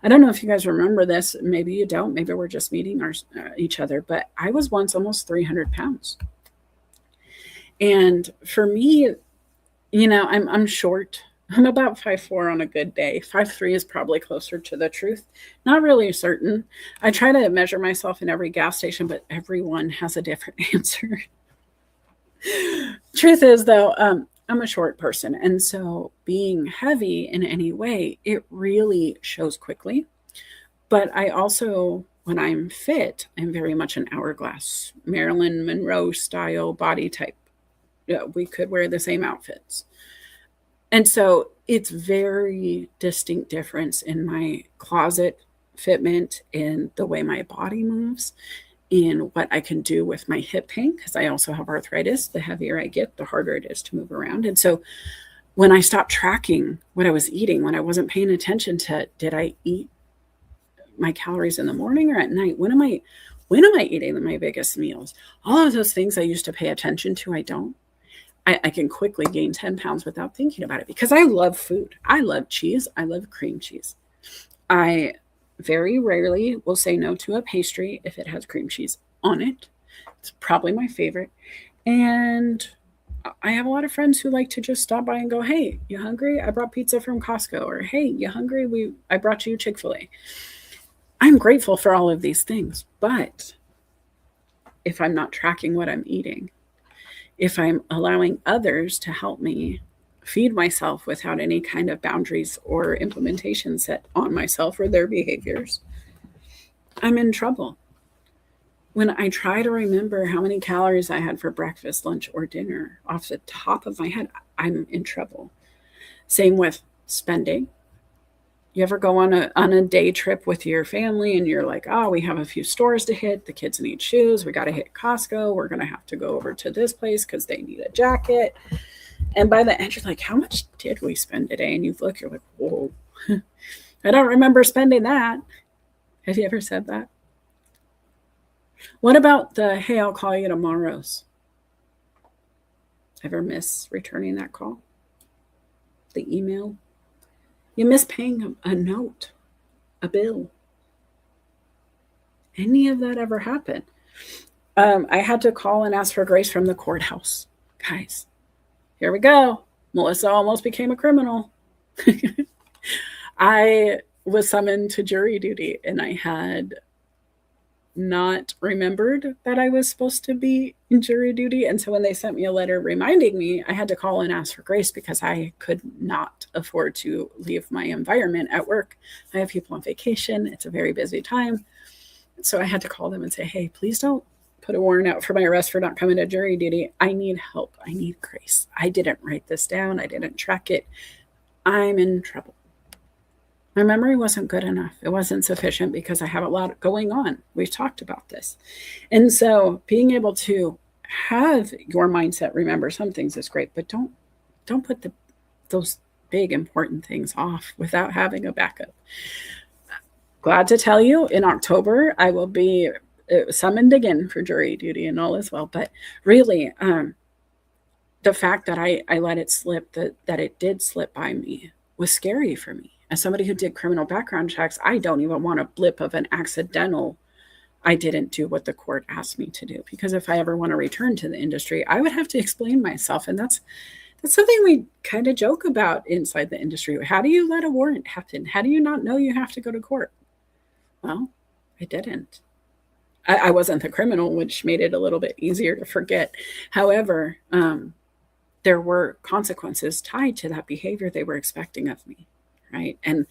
I don't know if you guys remember this. Maybe you don't. Maybe we're just meeting each other. But I was once almost 300 pounds. And for me, I'm short. I'm about 5'4" on a good day. 5'3" is probably closer to the truth. Not really certain. I try to measure myself in every gas station, but everyone has a different answer. Truth is, though, I'm a short person. And so being heavy in any way, it really shows quickly. But I also, when I'm fit, I'm very much an hourglass, Marilyn Monroe style body type. We could wear the same outfits. And so it's very distinct difference in my closet fitment, in the way my body moves, in what I can do with my hip pain, because I also have arthritis. The heavier I get, the harder it is to move around. And so when I stopped tracking what I was eating, when I wasn't paying attention to, did I eat my calories in the morning or at night? When am I eating my biggest meals? All of those things I used to pay attention to, I don't. I can quickly gain 10 pounds without thinking about it because I love food. I love cheese. I love cream cheese. I very rarely will say no to a pastry if it has cream cheese on it. It's probably my favorite. And I have a lot of friends who like to just stop by and go, hey, you hungry? I brought pizza from Costco. Or, hey, you hungry? I brought you Chick-fil-A. I'm grateful for all of these things. But if I'm not tracking what I'm eating, if I'm allowing others to help me feed myself without any kind of boundaries or implementation set on myself or their behaviors, I'm in trouble. When I try to remember how many calories I had for breakfast, lunch, or dinner off the top of my head, I'm in trouble. Same with spending. You ever go on a day trip with your family and you're like, oh, we have a few stores to hit. The kids need shoes. We got to hit Costco. We're going to have to go over to this place because they need a jacket. And by the end, you're like, how much did we spend today? And you look, you're like, whoa, I don't remember spending that. Have you ever said that? What about the, hey, I'll call you tomorrow's? Ever miss returning that call? The email? You miss paying a note, a bill. Any of that ever happen? I had to call and ask for grace from the courthouse. Guys, here we go. Melissa almost became a criminal. I was summoned to jury duty and I had not remembered that I was supposed to be in jury duty. And so when they sent me a letter reminding me, I had to call and ask for grace because I could not afford to leave my environment at work. I have people on vacation. It's a very busy time. So I had to call them and say, hey, please don't put a warrant out for my arrest for not coming to jury duty. I need help. I need grace. I didn't write this down. I didn't track it. I'm in trouble. My memory wasn't good enough. It wasn't sufficient because I have a lot going on. We've talked about this. And so being able to have your mindset remember some things is great, but don't put those big important things off without having a backup. Glad to tell you in October I will be summoned again for jury duty and all is well. But really, the fact that I let it slip, that it did slip by me, was scary for me. As somebody who did criminal background checks, I don't even want a blip of an accidental, I didn't do what the court asked me to do. Because if I ever want to return to the industry, I would have to explain myself. And that's something we kind of joke about inside the industry. How do you let a warrant happen? How do you not know you have to go to court? Well, I didn't. I wasn't the criminal, which made it a little bit easier to forget. However, there were consequences tied to that behavior they were expecting of me, right? And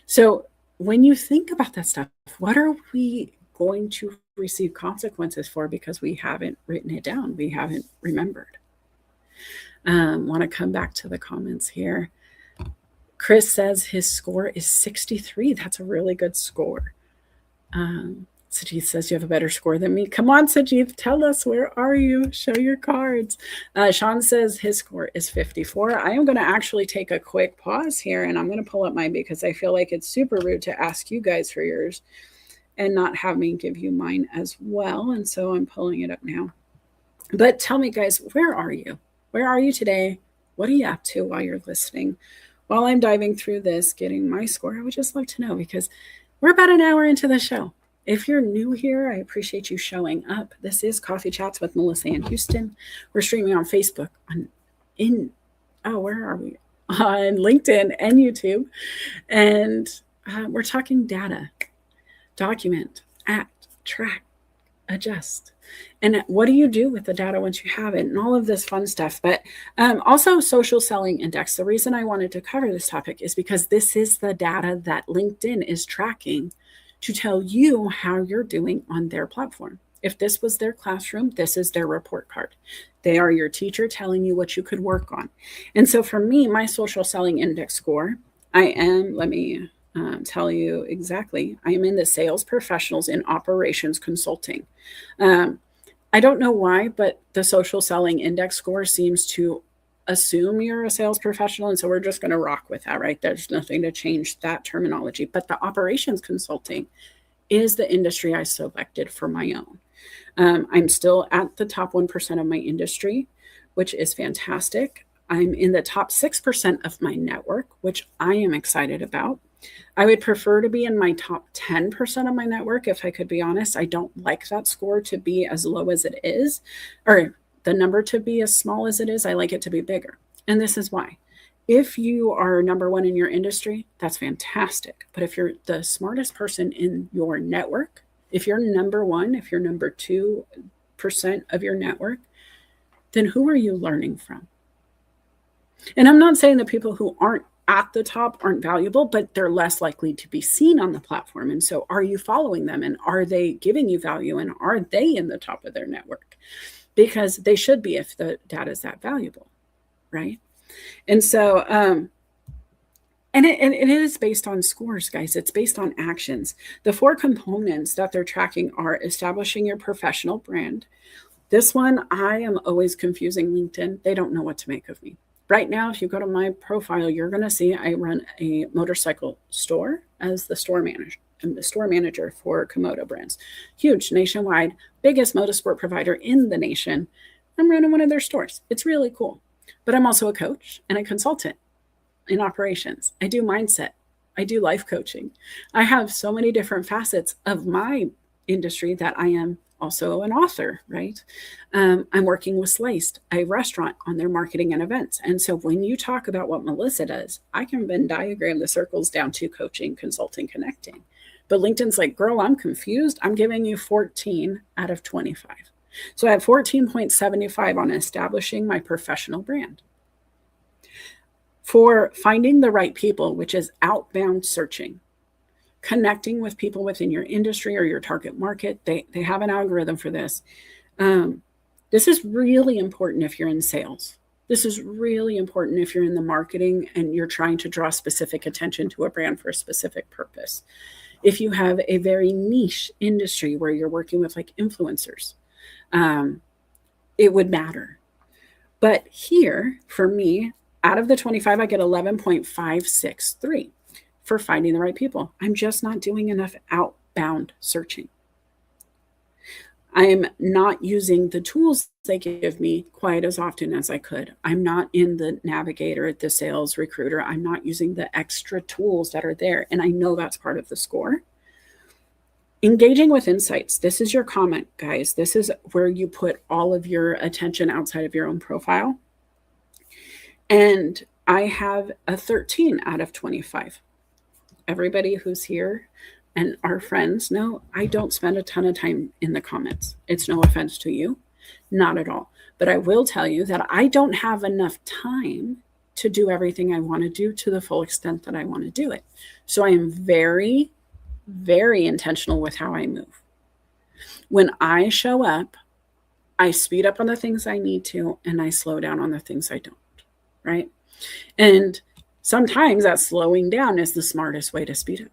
so when you think about that stuff, what are we going to receive consequences for because we haven't written it down? We haven't remembered. Want to come back to the comments here. Chris says his score is 63. That's a really good score. Sajith says you have a better score than me. Come on, Sajith, tell us, where are you? Show your cards. Sean says his score is 54. I am going to actually take a quick pause here, and I'm going to pull up mine because I feel like it's super rude to ask you guys for yours and not have me give you mine as well. And so I'm pulling it up now. But tell me, guys, where are you? Where are you today? What are you up to while you're listening? While I'm diving through this, getting my score, I would just love to know, because we're about an hour into the show. If you're new here, I appreciate you showing up. This is Coffee Chats with Melissa Ann Houston. We're streaming on Facebook, where are we? On LinkedIn and YouTube. And we're talking data, document, act, track, adjust. And what do you do with the data once you have it, and all of this fun stuff. But also social selling index. The reason I wanted to cover this topic is because this is the data that LinkedIn is tracking to tell you how you're doing on their platform. If this was their classroom, this is their report card. They are your teacher telling you what you could work on. And so for me, my social selling index score, let me tell you exactly, I am in the sales professionals in operations consulting. I don't know why, but the social selling index score seems to assume you're a sales professional. And so we're just going to rock with that, right? There's nothing to change that terminology. But the operations consulting is the industry I selected for my own. I'm still at the top 1% of my industry, which is fantastic. I'm in the top 6% of my network, which I am excited about. I would prefer to be in my top 10% of my network, if I could be honest. I don't like that score to be as low as it is, or the number to be as small as it is. I like it to be bigger. And this is why. If you are number one in your industry, that's fantastic. But if you're the smartest person in your network, if you're number one, if you're number 2% of your network, then who are you learning from? And I'm not saying that people who aren't at the top aren't valuable, but they're less likely to be seen on the platform. And so are you following them, and are they giving you value, and are they in the top of their network? Because they should be if the data is that valuable, right? And so, and it is based on scores, guys. It's based on actions. The 4 components that they're tracking are establishing your professional brand. This one, I am always confusing LinkedIn. They don't know what to make of me. Right now, if you go to my profile, you're going to see I run a motorcycle store as the store manager. I'm the store manager for Komodo Brands. Huge, nationwide, biggest motorsport provider in the nation. I'm running one of their stores. It's really cool. But I'm also a coach and a consultant in operations. I do mindset. I do life coaching. I have so many different facets of my industry that I am also an author, right? I'm working with Sliced, a restaurant, on their marketing and events. And so when you talk about what Melissa does, I can then diagram the circles down to coaching, consulting, connecting. But LinkedIn's like, girl, I'm confused. I'm giving you 14 out of 25. So I have 14.75 on establishing my professional brand. For finding the right people, which is outbound searching, connecting with people within your industry or your target market. They have an algorithm for this. This is really important if you're in sales. This is really important if you're in the marketing and you're trying to draw specific attention to a brand for a specific purpose. If you have a very niche industry where you're working with like influencers, it would matter. But here, for me, out of the 25, I get 11.563 for finding the right people. I'm just not doing enough outbound searching. I'm not using the tools they give me quite as often as I could. I'm not in the navigator, the sales recruiter. I'm not using the extra tools that are there. And I know that's part of the score. Engaging with insights. This is your comment, guys. This is where you put all of your attention outside of your own profile. And I have a 13 out of 25. Everybody who's here and our friends know I don't spend a ton of time in the comments. It's no offense to you, not at all. But I will tell you that I don't have enough time to do everything I want to do to the full extent that I want to do it. So I am very, very intentional with how I move. When I show up, I speed up on the things I need to, and I slow down on the things I don't, right? And sometimes that slowing down is the smartest way to speed up.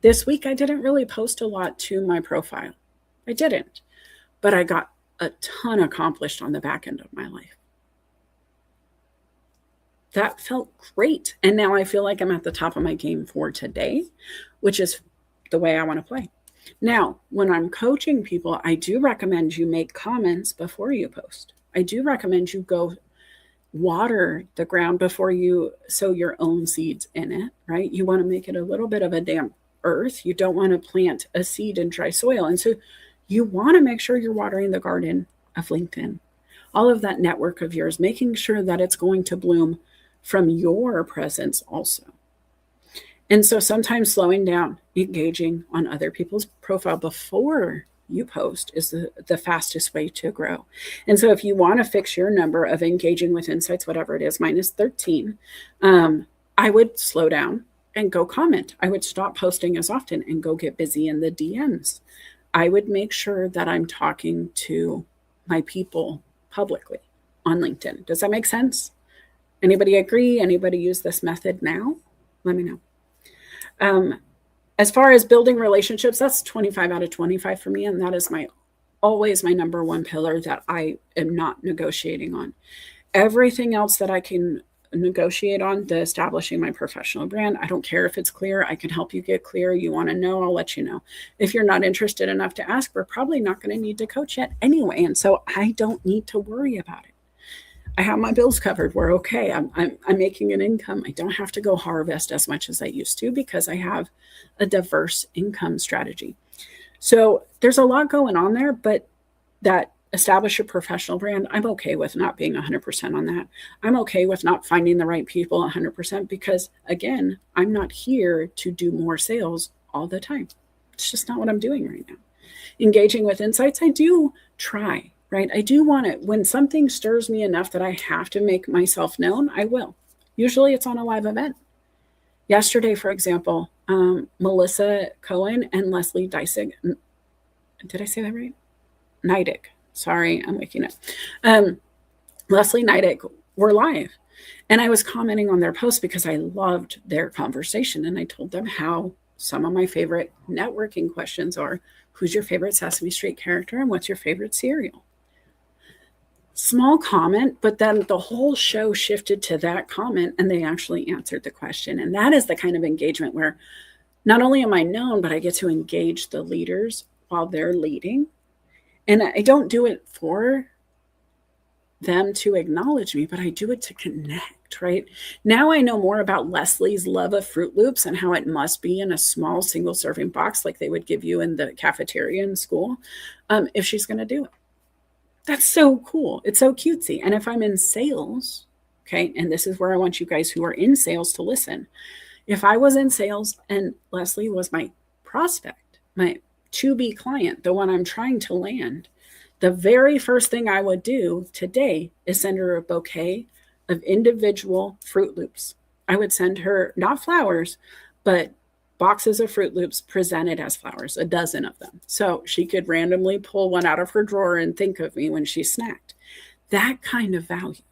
This week, I didn't really post a lot to my profile. I didn't, but I got a ton accomplished on the back end of my life. That felt great. And now I feel like I'm at the top of my game for today, which is the way I want to play. Now, when I'm coaching people, I do recommend you make comments before you post. I do recommend you go water the ground before you sow your own seeds in it, right? You want to make it a little bit of a damp earth. You don't want to plant a seed in dry soil. And so you want to make sure you're watering the garden of LinkedIn. All of that network of yours, making sure that it's going to bloom from your presence also. And so sometimes slowing down, engaging on other people's profile before you post is the fastest way to grow. And so if you want to fix your number of engaging with insights, whatever it is, minus 13, I would slow down and go comment. I would stop posting as often and go get busy in the DMs. I would make sure that I'm talking to my people publicly on LinkedIn. Does that make sense? Anybody agree? Anybody use this method now? Let me know. As far as building relationships, that's 25 out of 25 for me. And that is always my number one pillar that I am not negotiating on. Everything else that I can negotiate on, the establishing my professional brand, I don't care if it's clear. I can help you get clear. You want to know, I'll let you know. If you're not interested enough to ask, we're probably not going to need to coach yet anyway. And so I don't need to worry about it. I have my bills covered. We're okay. I'm making an income. I don't have to go harvest as much as I used to because I have a diverse income strategy. So there's a lot going on there, but that establish a professional brand, I'm okay with not being 100% on that. I'm okay with not finding the right people 100% because, again, I'm not here to do more sales all the time. It's just not what I'm doing right now. Engaging with insights, I do try, right? I do want it. When something stirs me enough that I have to make myself known, I will. Usually it's on a live event. Yesterday, for example, Melissa Cohen and Leslie Dysig, did I say that right? Neidig. Sorry, I'm waking up. Leslie Neidig were live. And I was commenting on their post because I loved their conversation. And I told them how some of my favorite networking questions are, who's your favorite Sesame Street character and what's your favorite cereal? Small comment, but then the whole show shifted to that comment and they actually answered the question. And that is the kind of engagement where not only am I known, but I get to engage the leaders while they're leading. And I don't do it for them to acknowledge me, but I do it to connect, right? Now I know more about Leslie's love of Fruit Loops and how it must be in a small single serving box like they would give you in the cafeteria in school if she's going to do it. That's so cool. It's so cutesy. And if I'm in sales, okay, and this is where I want you guys who are in sales to listen. If I was in sales and Leslie was my prospect, my to-be client, the one I'm trying to land, the very first thing I would do today is send her a bouquet of individual Fruit Loops. I would send her not flowers, but boxes of Fruit Loops presented as flowers, a dozen of them. So she could randomly pull one out of her drawer and think of me when she snacked. That kind of value.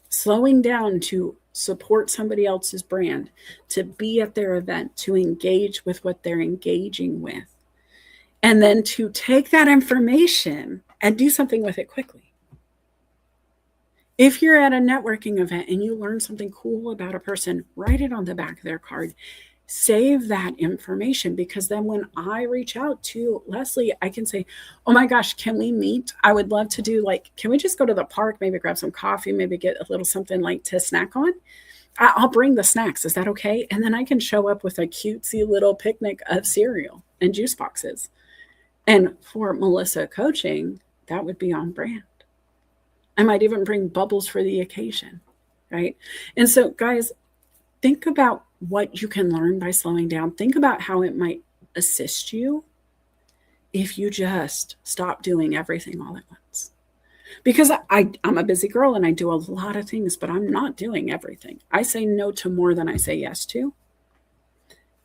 Slowing down to support somebody else's brand, to be at their event, to engage with what they're engaging with, and then to take that information and do something with it quickly. If you're at a networking event and you learn something cool about a person, write it on the back of their card. Save that information, because then when I reach out to Leslie, I can say, oh my gosh, can we meet? I would love to do, like, can we just go to the park, maybe grab some coffee, maybe get a little something like to snack on? I'll bring the snacks. Is that okay? And then I can show up with a cutesy little picnic of cereal and juice boxes. And for Melissa Coaching, that would be on brand. I might even bring bubbles for the occasion, right? And so, guys, think about what you can learn by slowing down. Think about how it might assist you if you just stop doing everything all at once. Because I'm a busy girl and I do a lot of things, but I'm not doing everything. I say no to more than I say yes to.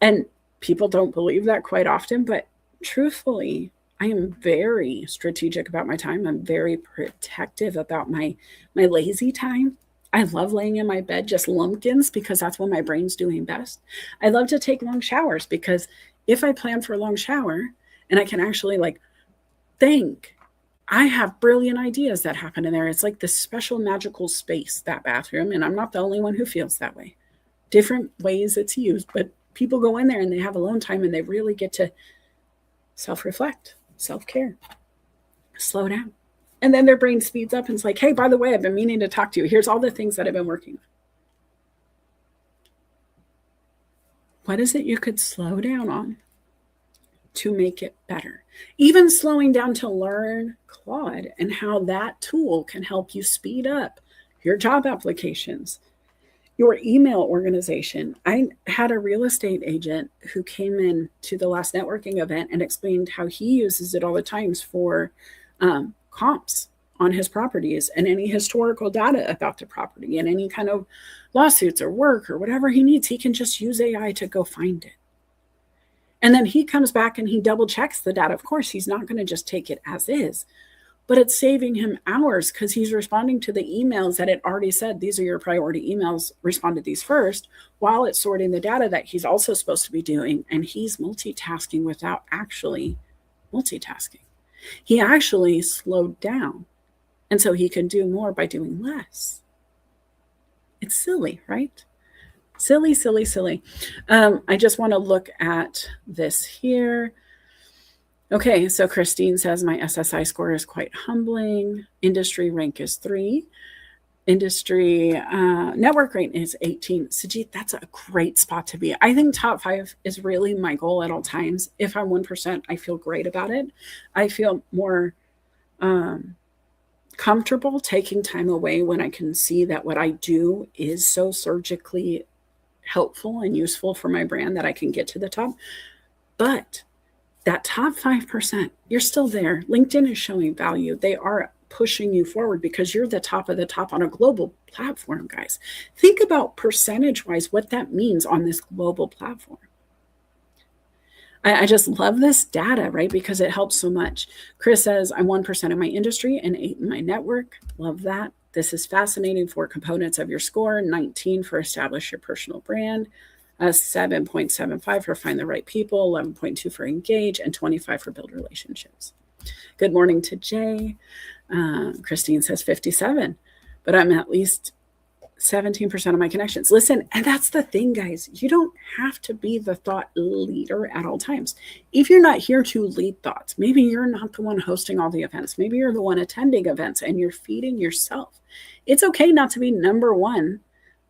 And people don't believe that quite often, but truthfully, I am very strategic about my time. I'm very protective about my lazy time. I love laying in my bed, just lumpkins, because that's when my brain's doing best. I love to take long showers, because if I plan for a long shower and I can actually think, I have brilliant ideas that happen in there. It's like this special magical space, that bathroom. And I'm not the only one who feels that way. Different ways it's used, but people go in there and they have alone time and they really get to self-reflect, self-care, slow down. And then their brain speeds up and it's like, hey, by the way, I've been meaning to talk to you. Here's all the things that I've been working on. What is it you could slow down on to make it better? Even slowing down to learn Claude and how that tool can help you speed up your job applications, your email organization. I had a real estate agent who came in to the last networking event and explained how he uses it all the times for comps on his properties and any historical data about the property and any kind of lawsuits or work or whatever he needs. He can just use AI to go find it. And then he comes back and he double checks the data. Of course, he's not going to just take it as is, but it's saving him hours because he's responding to the emails that it already said, these are your priority emails, respond to these first, while it's sorting the data that he's also supposed to be doing. And he's multitasking without actually multitasking. He actually slowed down. And so he can do more by doing less. It's silly, right? Silly, silly, silly. I just want to look at this here. Okay, so Christine says my SSI score is quite humbling. Industry rank is 3. Industry network rank is 18. Sajid, that's a great spot to be. I think top 5 is really my goal at all times. If I'm 1%, I feel great about it. I feel more comfortable taking time away when I can see that what I do is so surgically helpful and useful for my brand that I can get to the top. But that top 5%, you're still there. LinkedIn is showing value. They are pushing you forward because you're the top of the top on a global platform, guys. Think about percentage-wise what that means on this global platform. I just love this data, right? Because it helps so much. Chris says, I'm 1% in my industry and 8 in my network. Love that. This is fascinating. 4 components of your score, 19 for establish your personal brand, 7.75 for find the right people, 11.2 for engage, and 25 for build relationships. Good morning to Jay. Christine says 57, but I'm at least 17% of my connections. Listen, and that's the thing, guys. You don't have to be the thought leader at all times. If you're not here to lead thoughts, maybe you're not the one hosting all the events. Maybe you're the one attending events and you're feeding yourself. It's okay not to be number one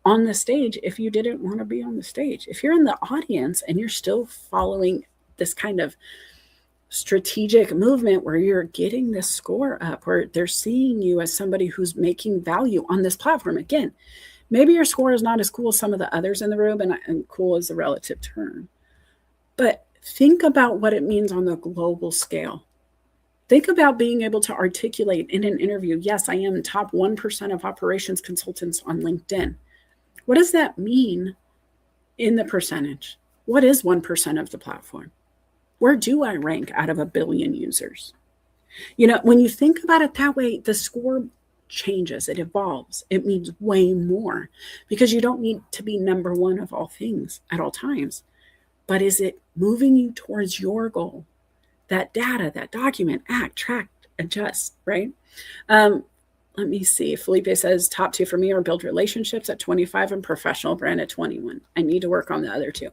on the stage if you didn't want to be on the stage. If you're in the audience and you're still following this kind of strategic movement where you're getting this score up, where they're seeing you as somebody who's making value on this platform. Again, maybe your score is not as cool as some of the others in the room, and cool is a relative term. But think about what it means on the global scale. Think about being able to articulate in an interview, yes, I am top 1% of operations consultants on LinkedIn. What does that mean in the percentage? What is 1% of the platform? Where do I rank out of a billion users? When you think about it that way, the score changes, it evolves. It means way more because you don't need to be number one of all things at all times. But is it moving you towards your goal? That data, that document, act, track, adjust, right? Let me see. Felipe says top 2 for me are build relationships at 25 and professional brand at 21. I need to work on the other 2.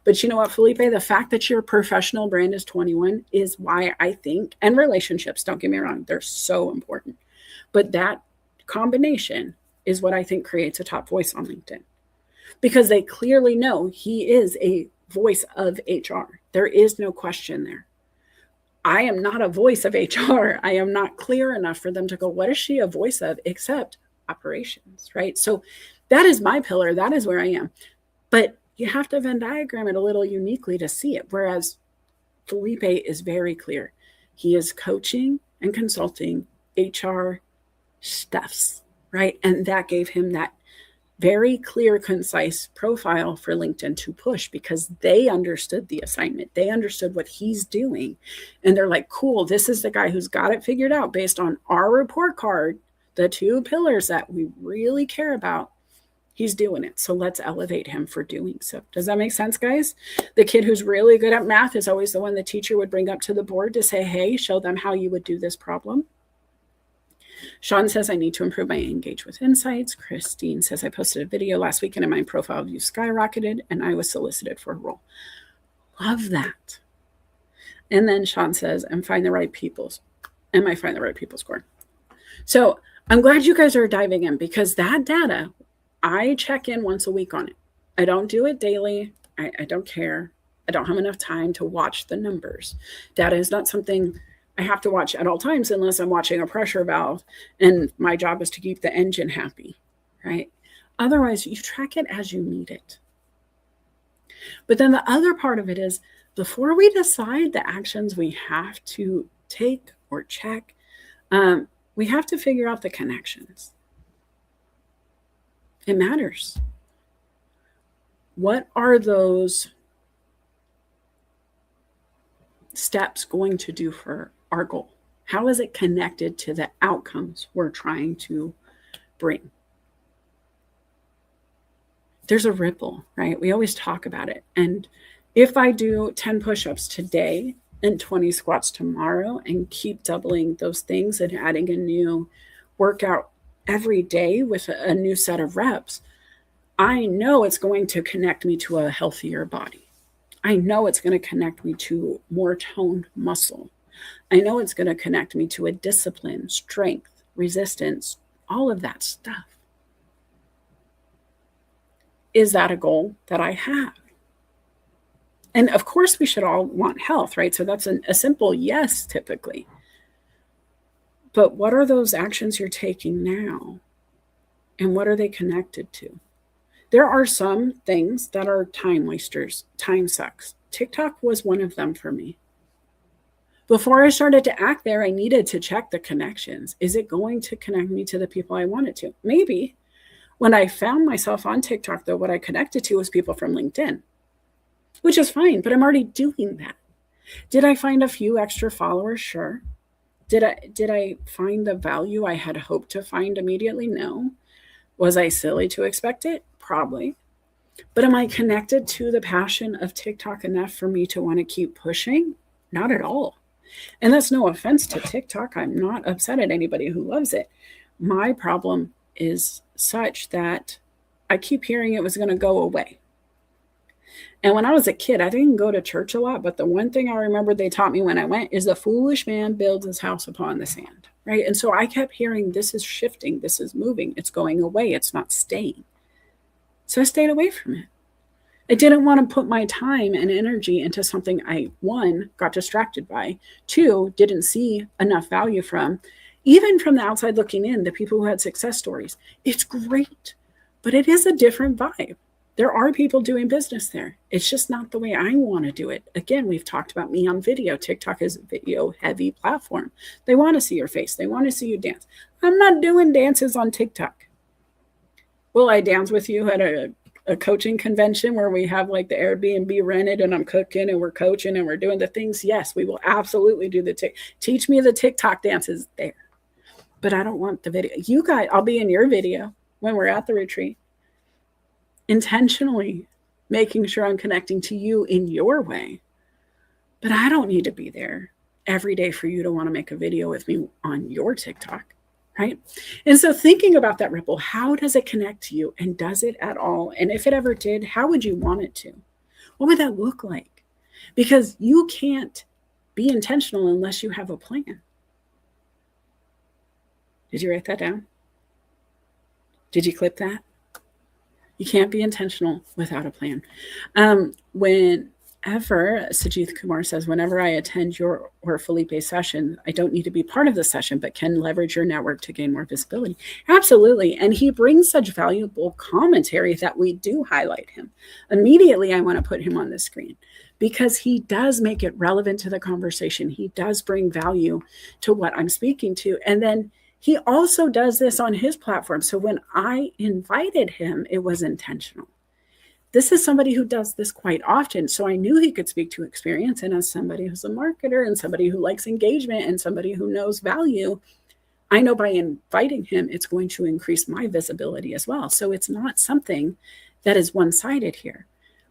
But you know what, Felipe, the fact that your professional brand is 21 is why I think, and relationships, don't get me wrong, they're so important. But that combination is what I think creates a top voice on LinkedIn, because they clearly know he is a voice of HR. There is no question there. I am not a voice of HR. I am not clear enough for them to go, what is she a voice of except operations, right? So that is my pillar. That is where I am. But you have to Venn diagram it a little uniquely to see it. Whereas Felipe is very clear. He is coaching and consulting HR stuffs, right? And that gave him that very clear, concise profile for LinkedIn to push because they understood the assignment. They understood what he's doing. And they're like, cool, this is the guy who's got it figured out based on our report card, the 2 pillars that we really care about. He's doing it. So let's elevate him for doing so. Does that make sense, guys? The kid who's really good at math is always the one the teacher would bring up to the board to say, hey, show them how you would do this problem. Sean says, I need to improve my engage with insights. Christine says, I posted a video last weekend and my profile view skyrocketed and I was solicited for a role. Love that. And then Sean says, Am I find the right people score? So I'm glad you guys are diving in because that data, I check in once a week on it. I don't do it daily. I don't care. I don't have enough time to watch the numbers. Data is not something I have to watch at all times unless I'm watching a pressure valve and my job is to keep the engine happy, right? Otherwise, you track it as you need it. But then the other part of it is before we decide the actions we have to take or check, we have to figure out the connections. It matters. What are those steps going to do for our goal? How is it connected to the outcomes we're trying to bring? There's a ripple, right? We always talk about it. And if I do 10 push-ups today and 20 squats tomorrow and keep doubling those things and adding a new workout every day with a new set of reps, I know it's going to connect me to a healthier body. I know it's going to connect me to more toned muscle. I know it's going to connect me to a discipline, strength, resistance, all of that stuff. Is that a goal that I have? And of course, we should all want health, right? So that's a simple yes, typically. But what are those actions you're taking now? And what are they connected to? There are some things that are time wasters. Time sucks. TikTok was one of them for me. Before I started to act there, I needed to check the connections. Is it going to connect me to the people I wanted to? Maybe. When I found myself on TikTok, though, what I connected to was people from LinkedIn, which is fine, but I'm already doing that. Did I find a few extra followers? Sure. Did I find the value I had hoped to find immediately? No. Was I silly to expect it? Probably. But am I connected to the passion of TikTok enough for me to want to keep pushing? Not at all. And that's no offense to TikTok. I'm not upset at anybody who loves it. My problem is such that I keep hearing it was going to go away. And when I was a kid, I didn't go to church a lot, but the one thing I remember they taught me when I went is the foolish man builds his house upon the sand, right? And so I kept hearing this is shifting, this is moving, it's going away, it's not staying. So I stayed away from it. I didn't want to put my time and energy into something I, 1, got distracted by, 2, didn't see enough value from. Even from the outside looking in, the people who had success stories, it's great, but it is a different vibe. There are people doing business there. It's just not the way I want to do it. Again, we've talked about me on video. TikTok is a video heavy platform. They want to see your face. They want to see you dance. I'm not doing dances on TikTok. Will I dance with you at a a coaching convention where we have like the Airbnb rented and I'm cooking and we're coaching and we're doing the things, yes, we will absolutely do teach me the TikTok dances there. But I don't want the video. You guys, I'll be in your video when we're at the retreat, intentionally making sure I'm connecting to you in your way. But I don't need to be there every day for you to want to make a video with me on your TikTok, right? And so thinking about that ripple, how does it connect to you? And does it at all? And if it ever did, how would you want it to? What would that look like? Because you can't be intentional unless you have a plan. Did you write that down? Did you clip that? You can't be intentional without a plan. Whenever Sajith Kumar says, whenever I attend your or Felipe's session, I don't need to be part of the session, but can leverage your network to gain more visibility. Absolutely. And he brings such valuable commentary that we do highlight him. Immediately, I want to put him on the screen because he does make it relevant to the conversation. He does bring value to what I'm speaking to. And then he also does this on his platform. So when I invited him, it was intentional. This is somebody who does this quite often. So I knew he could speak to experience. And as somebody who's a marketer and somebody who likes engagement and somebody who knows value, I know by inviting him, it's going to increase my visibility as well. So it's not something that is one-sided here.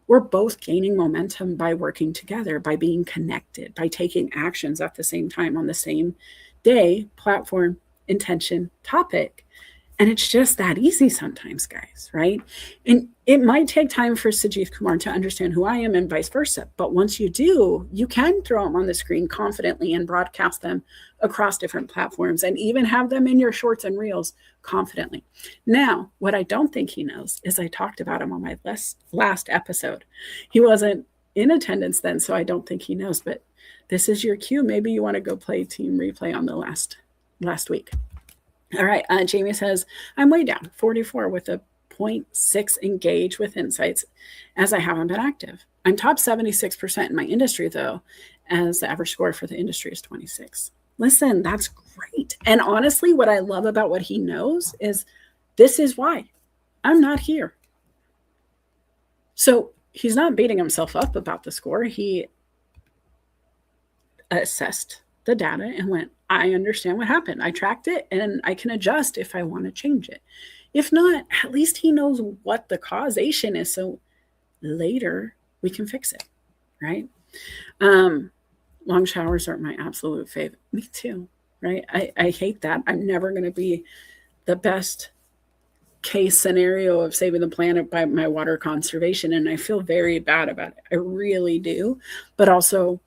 We're both gaining momentum by working together, by being connected, by taking actions at the same time on the same day, platform, intention, topic. And it's just that easy sometimes, guys, right? And it might take time for Sajith Kumar to understand who I am and vice versa. But once you do, you can throw them on the screen confidently and broadcast them across different platforms and even have them in your shorts and reels confidently. Now, what I don't think he knows is I talked about him on my last episode. He wasn't in attendance then, so I don't think he knows. But this is your cue. Maybe you want to go play team replay on the last week. All right. Jamie says, I'm way down 44 with a 0.6 engage with insights as I haven't been active. I'm top 76% in my industry, though, as the average score for the industry is 26. Listen, that's great. And honestly, what I love about what he knows is this is why I'm not here. So he's not beating himself up about the score. He assessed the data and went, I understand what happened. I tracked it and I can adjust if I want to change it. If not, at least he knows what the causation is. So later we can fix it, right? Long showers are my absolute favorite. Me too, right? I hate that. I'm never going to be the best case scenario of saving the planet by my water conservation. And I feel very bad about it. I really do. But also,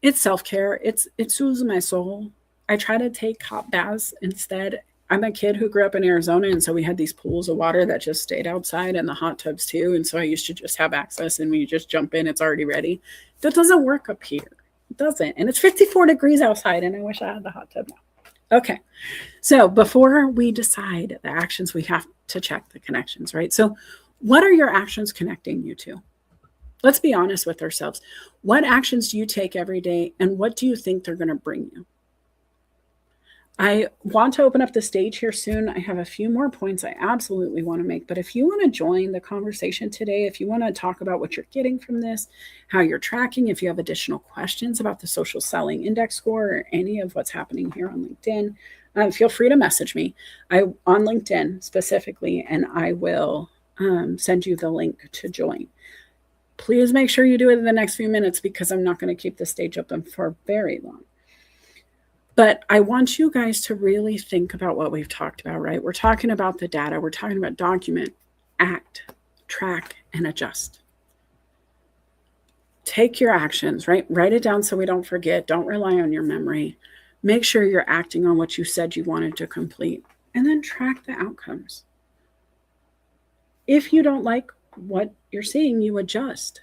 it's self-care. It soothes my soul. I try to take hot baths instead. I'm a kid who grew up in Arizona, and so we had these pools of water that just stayed outside and the hot tubs too. And so I used to just have access and we just jump in, it's already ready. That doesn't work up here. It doesn't. And it's 54 degrees outside and I wish I had the hot tub now. Okay. So before we decide the actions, we have to check the connections, right? So what are your actions connecting you to? Let's be honest with ourselves. What actions do you take every day and what do you think they're going to bring you? I want to open up the stage here soon. I have a few more points I absolutely want to make, but if you want to join the conversation today, if you want to talk about what you're getting from this, how you're tracking, if you have additional questions about the social selling index score or any of what's happening here on LinkedIn, feel free to message me on LinkedIn specifically, and I will send you the link to join. Please make sure you do it in the next few minutes because I'm not going to keep the stage open for very long. But I want you guys to really think about what we've talked about, right? We're talking about the data. We're talking about document, act, track, and adjust. Take your actions, right? Write it down so we don't forget. Don't rely on your memory. Make sure you're acting on what you said you wanted to complete, and then track the outcomes. If you don't like what you're seeing, you adjust.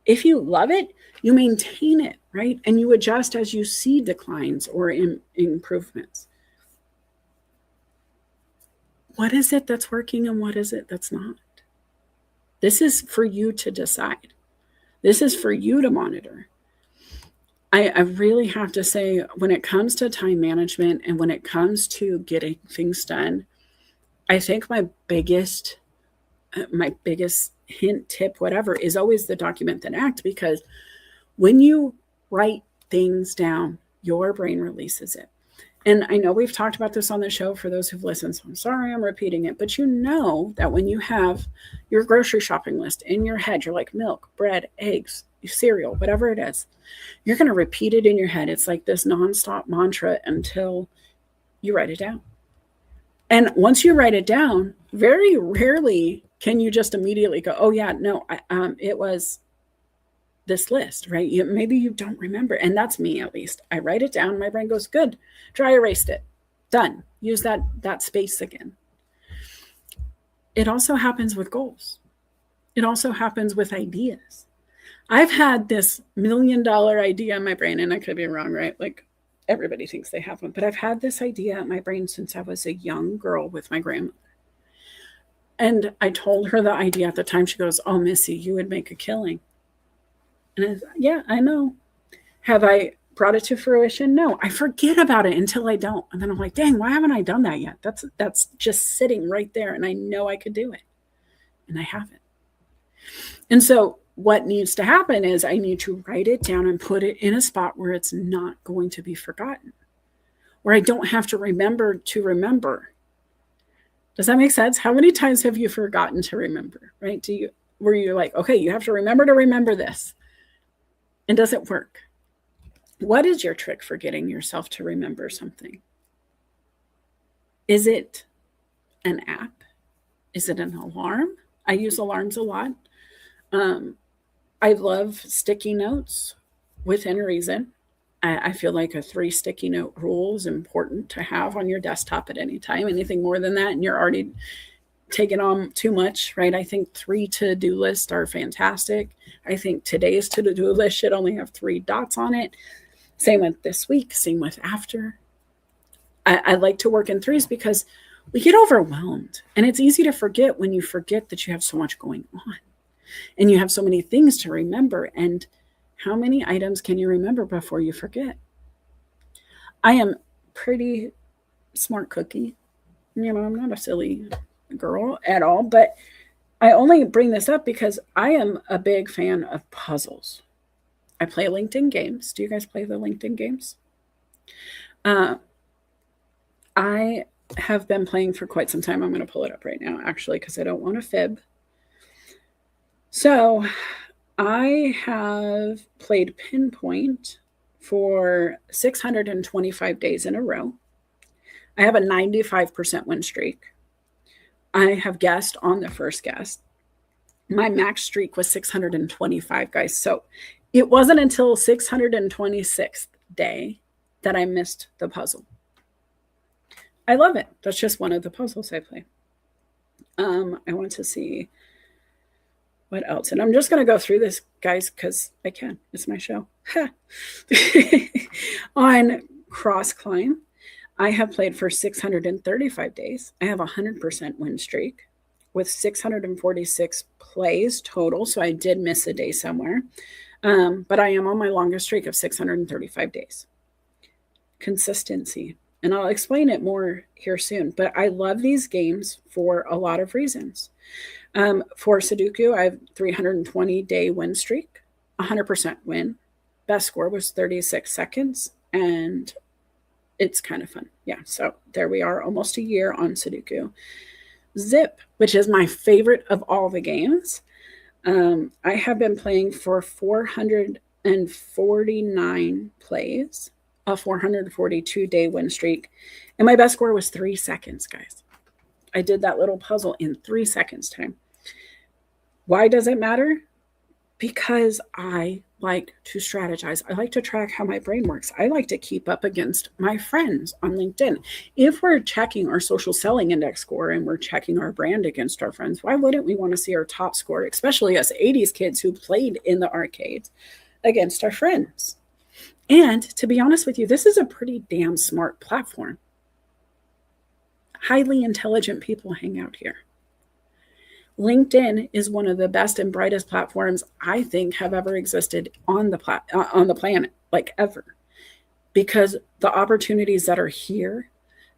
If you love it, you maintain it, right? And you adjust as you see declines or improvements. What is it that's working and what is it that's not? This is for you to decide. This is for you to monitor. I really have to say, when it comes to time management and when it comes to getting things done, I think my biggest hint, tip, whatever, is always the document then act, because when you write things down, your brain releases it. And I know we've talked about this on the show for those who've listened, so I'm sorry I'm repeating it, but you know that when you have your grocery shopping list in your head, you're like milk, bread, eggs, cereal, whatever it is, you're going to repeat it in your head. It's like this nonstop mantra until you write it down. And once you write it down, very rarely can you just immediately go, oh yeah, no, it was this list, right? Maybe you don't remember. And that's me, at least. I write it down. My brain goes, good, dry erased it. Done. Use that space again. It also happens with goals. It also happens with ideas. I've had this $1 million idea in my brain, and I could be wrong, right? Like everybody thinks they have one, but I've had this idea in my brain since I was a young girl with my grandmother. And I told her the idea at the time. She goes, oh, Missy, you would make a killing. And I was, yeah, I know. Have I brought it to fruition? No, I forget about it until I don't. And then I'm like, dang, why haven't I done that yet? That's just sitting right there. And I know I could do it. And I haven't. And so what needs to happen is I need to write it down and put it in a spot where it's not going to be forgotten, where I don't have to remember to remember. Does that make sense? How many times have you forgotten to remember, right? Were you like, okay, you have to remember this? And does it work? What is your trick for getting yourself to remember something? Is it an app? Is it an alarm? I use alarms a lot. I love sticky notes within reason. I feel like a 3 sticky note rule is important to have on your desktop at any time. Anything more than that, and you're already taking on too much, right? I think 3 to-do lists are fantastic. I think today's to-do list should only have 3 dots on it. Same with this week, same with after. I like to work in 3s because we get overwhelmed, and it's easy to forget when you forget that you have so much going on and you have so many things to remember. And how many items can you remember before you forget? I am pretty smart cookie. I'm not a silly girl at all, but I only bring this up because I am a big fan of puzzles. I play LinkedIn games. Do you guys play the LinkedIn games? I have been playing for quite some time. I'm going to pull it up right now, actually, because I don't want to fib. So I have played Pinpoint for 625 days in a row. I have a 95% win streak. I have guessed on the first guess. My max streak was 625, guys. So it wasn't until 626th day that I missed the puzzle. I love it. That's just one of the puzzles I play. I want to see what else. And I'm just going to go through this, guys, because I can. It's my show. On Cross Climb, I have played for 635 days. I have a 100% win streak with 646 plays total. So I did miss a day somewhere. But I am on my longest streak of 635 days. Consistency. And I'll explain it more here soon. But I love these games for a lot of reasons. For Sudoku, I have 320-day win streak, 100% win. Best score was 36 seconds. And it's kind of fun. Yeah, so there we are, almost a year on Sudoku. Zip, which is my favorite of all the games. I have been playing for 449 plays, a 442-day win streak, and my best score was 3 seconds, guys. I did that little puzzle in 3 seconds time. Why does it matter? Because I like to strategize. I like to track how my brain works. I like to keep up against my friends on LinkedIn. If we're checking our social selling index score and we're checking our brand against our friends, why wouldn't we want to see our top score, especially us 80s kids who played in the arcades, against our friends? And to be honest with you, this is a pretty damn smart platform. Highly intelligent people hang out here. LinkedIn is one of the best and brightest platforms I think have ever existed on the planet, like ever, because the opportunities that are here,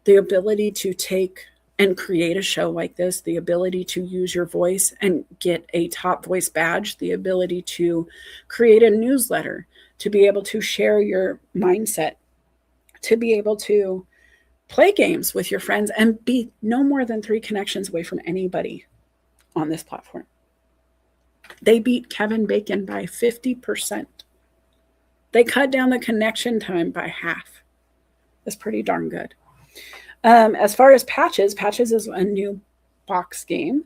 the ability to take and create a show like this, the ability to use your voice and get a top voice badge, the ability to create a newsletter, to be able to share your mindset, to be able to play games with your friends and be no more than 3 connections away from anybody on this platform. They beat Kevin Bacon by 50%. They cut down the connection time by half. That's pretty darn good. As far as Patches is a new box game.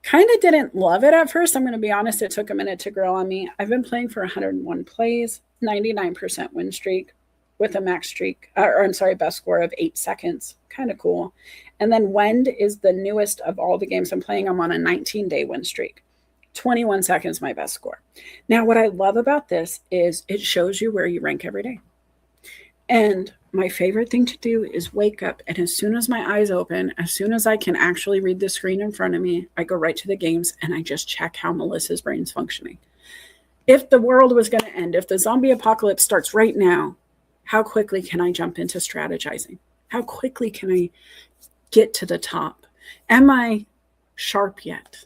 Kind of didn't love it at first. I'm going to be honest. It took a minute to grow on me. I've been playing for 101 plays, 99% win streak with a best score of 8 seconds. Kind of cool. And then Wend is the newest of all the games I'm playing. I'm on a 19-day win streak. 21 seconds, my best score. Now, what I love about this is it shows you where you rank every day. And my favorite thing to do is wake up, and as soon as my eyes open, as soon as I can actually read the screen in front of me, I go right to the games and I just check how Melissa's brain's functioning. If the world was going to end, if the zombie apocalypse starts right now, how quickly can I jump into strategizing? How quickly can I get to the top? Am I sharp yet?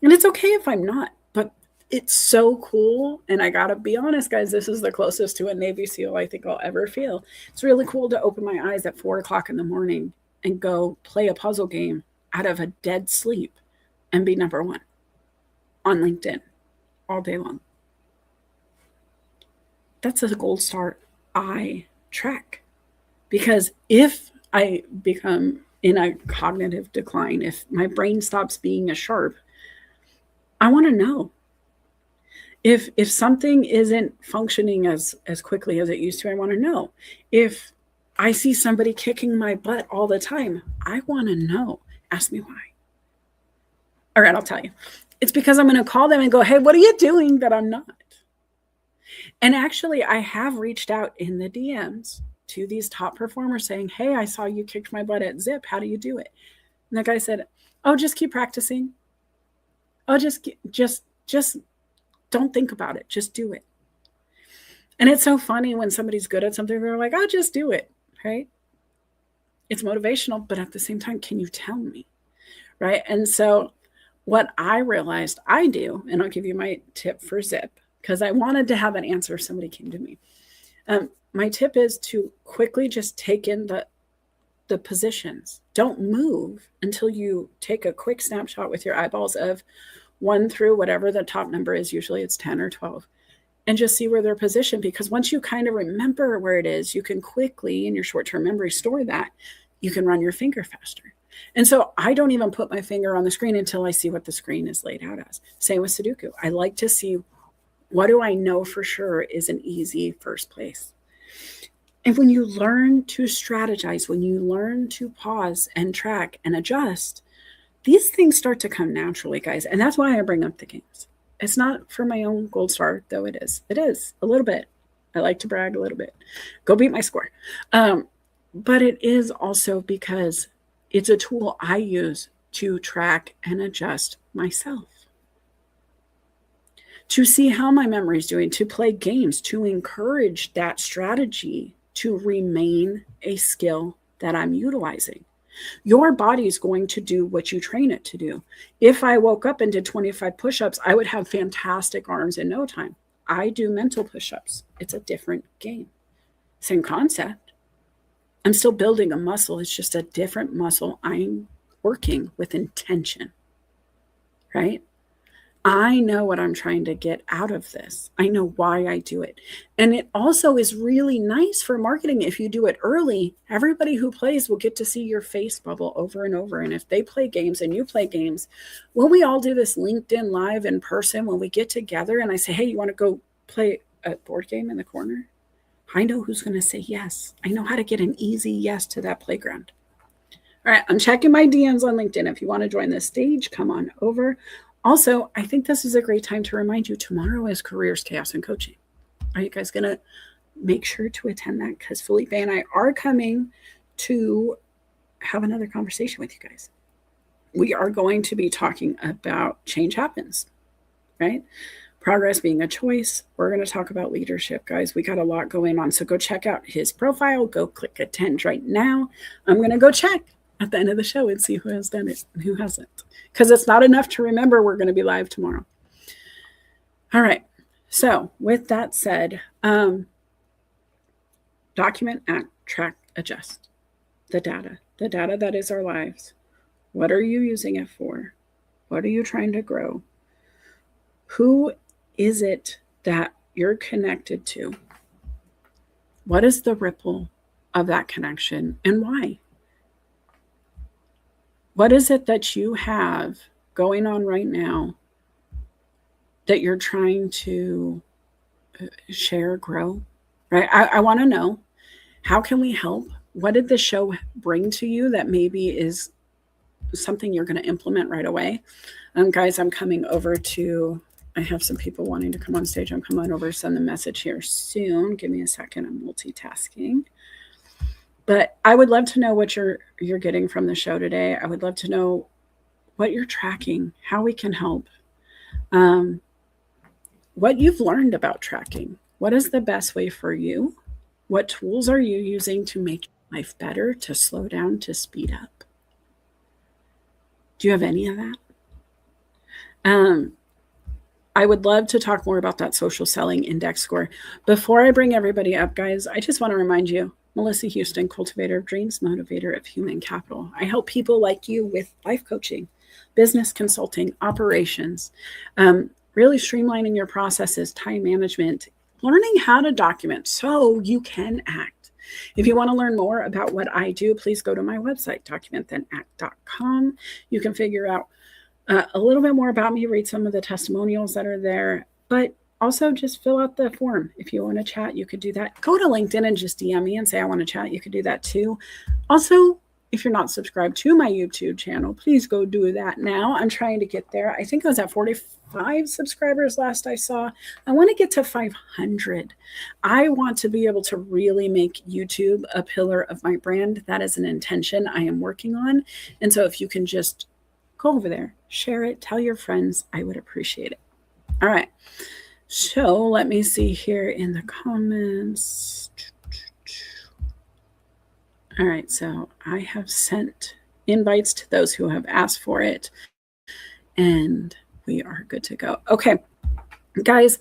And it's okay if I'm not, but it's so cool. And I got to be honest, guys, this is the closest to a Navy SEAL I think I'll ever feel. It's really cool to open my eyes at 4 o'clock in the morning and go play a puzzle game out of a dead sleep and be number 1 on LinkedIn all day long. That's a gold star I track. Because if I become in a cognitive decline, if my brain stops being as sharp, I want to know. If something isn't functioning as quickly as it used to, I want to know. If I see somebody kicking my butt all the time, I want to know. Ask me why. All right, I'll tell you. It's because I'm going to call them and go, hey, what are you doing that I'm not? And actually, I have reached out in the DMs to these top performers saying, hey, I saw you kicked my butt at Zip. How do you do it? And the guy said, oh, just keep practicing. Oh, just don't think about it. Just do it. And it's so funny when somebody's good at something, they're like, oh, just do it, right? It's motivational, but at the same time, can you tell me, right? And so what I realized I do, and I'll give you my tip for Zip, because I wanted to have an answer if somebody came to me. My tip is to quickly just take in the positions. Don't move until you take a quick snapshot with your eyeballs of 1 through whatever the top number is. Usually it's 10 or 12. And just see where they're positioned. Because once you kind of remember where it is, you can quickly, in your short-term memory, store that. You can run your finger faster. And so I don't even put my finger on the screen until I see what the screen is laid out as. Same with Sudoku. I like to see, what do I know for sure is an easy first place? And when you learn to strategize, when you learn to pause and track and adjust, these things start to come naturally, guys. And that's why I bring up the games. It's not for my own gold star, though it is. It is a little bit. I like to brag a little bit. Go beat my score. But it is also because it's a tool I use to track and adjust myself. To see how my memory is doing, to play games, to encourage that strategy to remain a skill that I'm utilizing. Your body is going to do what you train it to do. If I woke up and did 25 push-ups, I would have fantastic arms in no time. I do mental push-ups. It's a different game. Same concept. I'm still building a muscle. It's just a different muscle I'm working with intention, right? I know what I'm trying to get out of this. I know why I do it. And it also is really nice for marketing. If you do it early, everybody who plays will get to see your face bubble over and over. And if they play games and you play games, will we all do this LinkedIn Live in person when we get together and I say, hey, you want to go play a board game in the corner? I know who's going to say yes. I know how to get an easy yes to that playground. All right, I'm checking my DMs on LinkedIn. If you want to join the stage, come on over. Also, I think this is a great time to remind you, tomorrow is Careers, Chaos, and Coaching. Are you guys going to make sure to attend that? Because Felipe and I are coming to have another conversation with you guys. We are going to be talking about change happens, right? Progress being a choice. We're going to talk about leadership, guys. We got a lot going on. So go check out his profile. Go click attend right now. I'm going to go check at the end of the show and see who has done it and who hasn't. Because it's not enough to remember we're going to be live tomorrow. All right. So with that said, document, act, track, adjust the data that is our lives. What are you using it for? What are you trying to grow? Who is it that you're connected to? What is the ripple of that connection and why? What is it that you have going on right now that you're trying to share, grow, right? I want to know, how can we help? What did the show bring to you that maybe is something you're going to implement right away? Guys, I'm coming over to, I have some people wanting to come on stage. I'm coming over to send the message here soon. Give me a second. I'm multitasking. But I would love to know what you're getting from the show today. I would love to know what you're tracking, how we can help, what you've learned about tracking. What is the best way for you? What tools are you using to make life better, to slow down, to speed up? Do you have any of that? I would love to talk more about that social selling index score. Before I bring everybody up, guys, I just want to remind you, Melissa Houston, cultivator of dreams, motivator of human capital. I help people like you with life coaching, business consulting, operations, really streamlining your processes, time management, learning how to document so you can act. If you want to learn more about what I do, please go to my website, documentthenact.com. You can figure out a little bit more about me, read some of the testimonials that are there, but also just fill out the form. If you want to chat, you could do that. Go to LinkedIn and just DM me and say, I want to chat. You could do that too. Also, if you're not subscribed to my YouTube channel, please go do that now. I'm trying to get there. I think I was at 45 subscribers last I saw. I want to get to 500. I want to be able to really make YouTube a pillar of my brand. That is an intention I am working on. And so if you can just go over there, share it, tell your friends, I would appreciate it. All right. So let me see here in the comments. All right, so I have sent invites to those who have asked for it, and we are good to go. Okay, guys,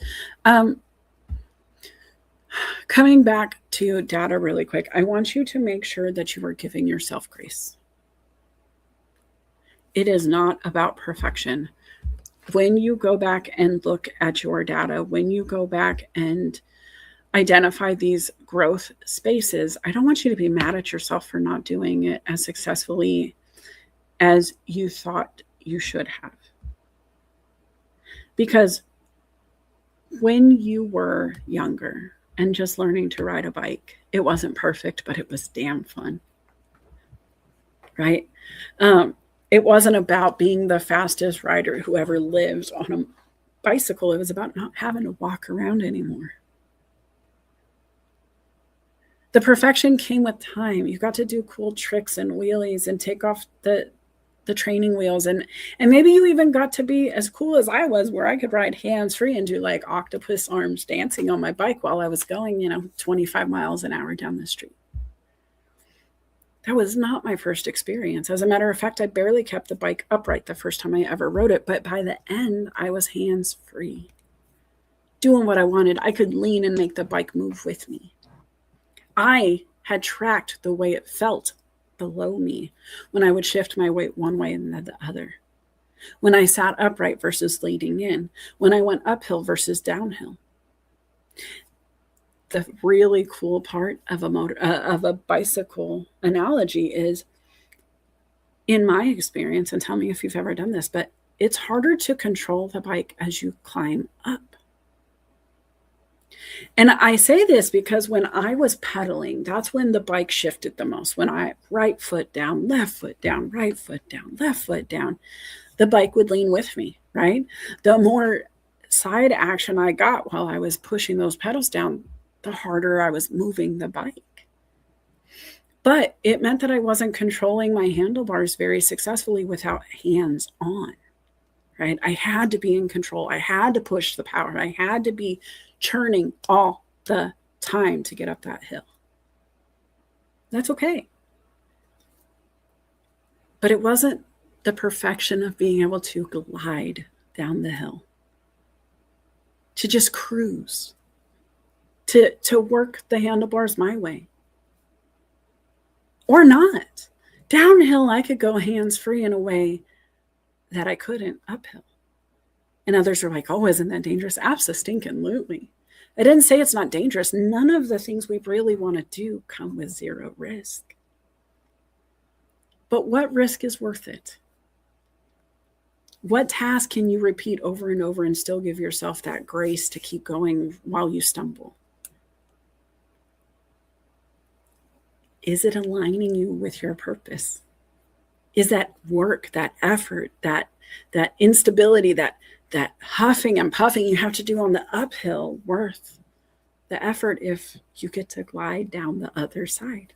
coming back to data really quick, I want you to make sure that you are giving yourself grace. It is not about perfection. When you go back and look at your data, when you go back and identify these growth spaces, I don't want you to be mad at yourself for not doing it as successfully as you thought you should have. Because when you were younger and just learning to ride a bike, it wasn't perfect, but it was damn fun, right? It wasn't about being the fastest rider who ever lived on a bicycle. It was about not having to walk around anymore. The perfection came with time. You got to do cool tricks and wheelies and take off the training wheels. And maybe you even got to be as cool as I was, where I could ride hands-free and do like octopus arms dancing on my bike while I was going, 25 miles an hour down the street. That was not my first experience. As a matter of fact, I barely kept the bike upright the first time I ever rode it. But by the end, I was hands-free, doing what I wanted. I could lean and make the bike move with me. I had tracked the way it felt below me when I would shift my weight one way and then the other. When I sat upright versus leaning in. When I went uphill versus downhill. The really cool part of a bicycle analogy is, in my experience, and tell me if you've ever done this, but it's harder to control the bike as you climb up. And I say this because when I was pedaling, that's when the bike shifted the most. When I right foot down, left foot down, right foot down, left foot down, the bike would lean with me, right? The more side action I got while I was pushing those pedals down, the harder I was moving the bike. But it meant that I wasn't controlling my handlebars very successfully without hands on, right? I had to be in control. I had to push the power. I had to be churning all the time to get up that hill. That's okay. But it wasn't the perfection of being able to glide down the hill, to just cruise, to work the handlebars my way. Or not. Downhill, I could go hands-free in a way that I couldn't uphill. And others are like, oh, isn't that dangerous? Abso-stinking-lutely. I didn't say it's not dangerous. None of the things we really want to do come with zero risk. But what risk is worth it? What task can you repeat over and over and still give yourself that grace to keep going while you stumble? Is it aligning you with your purpose? Is that work, that effort, that instability, that huffing and puffing you have to do on the uphill worth the effort if you get to glide down the other side?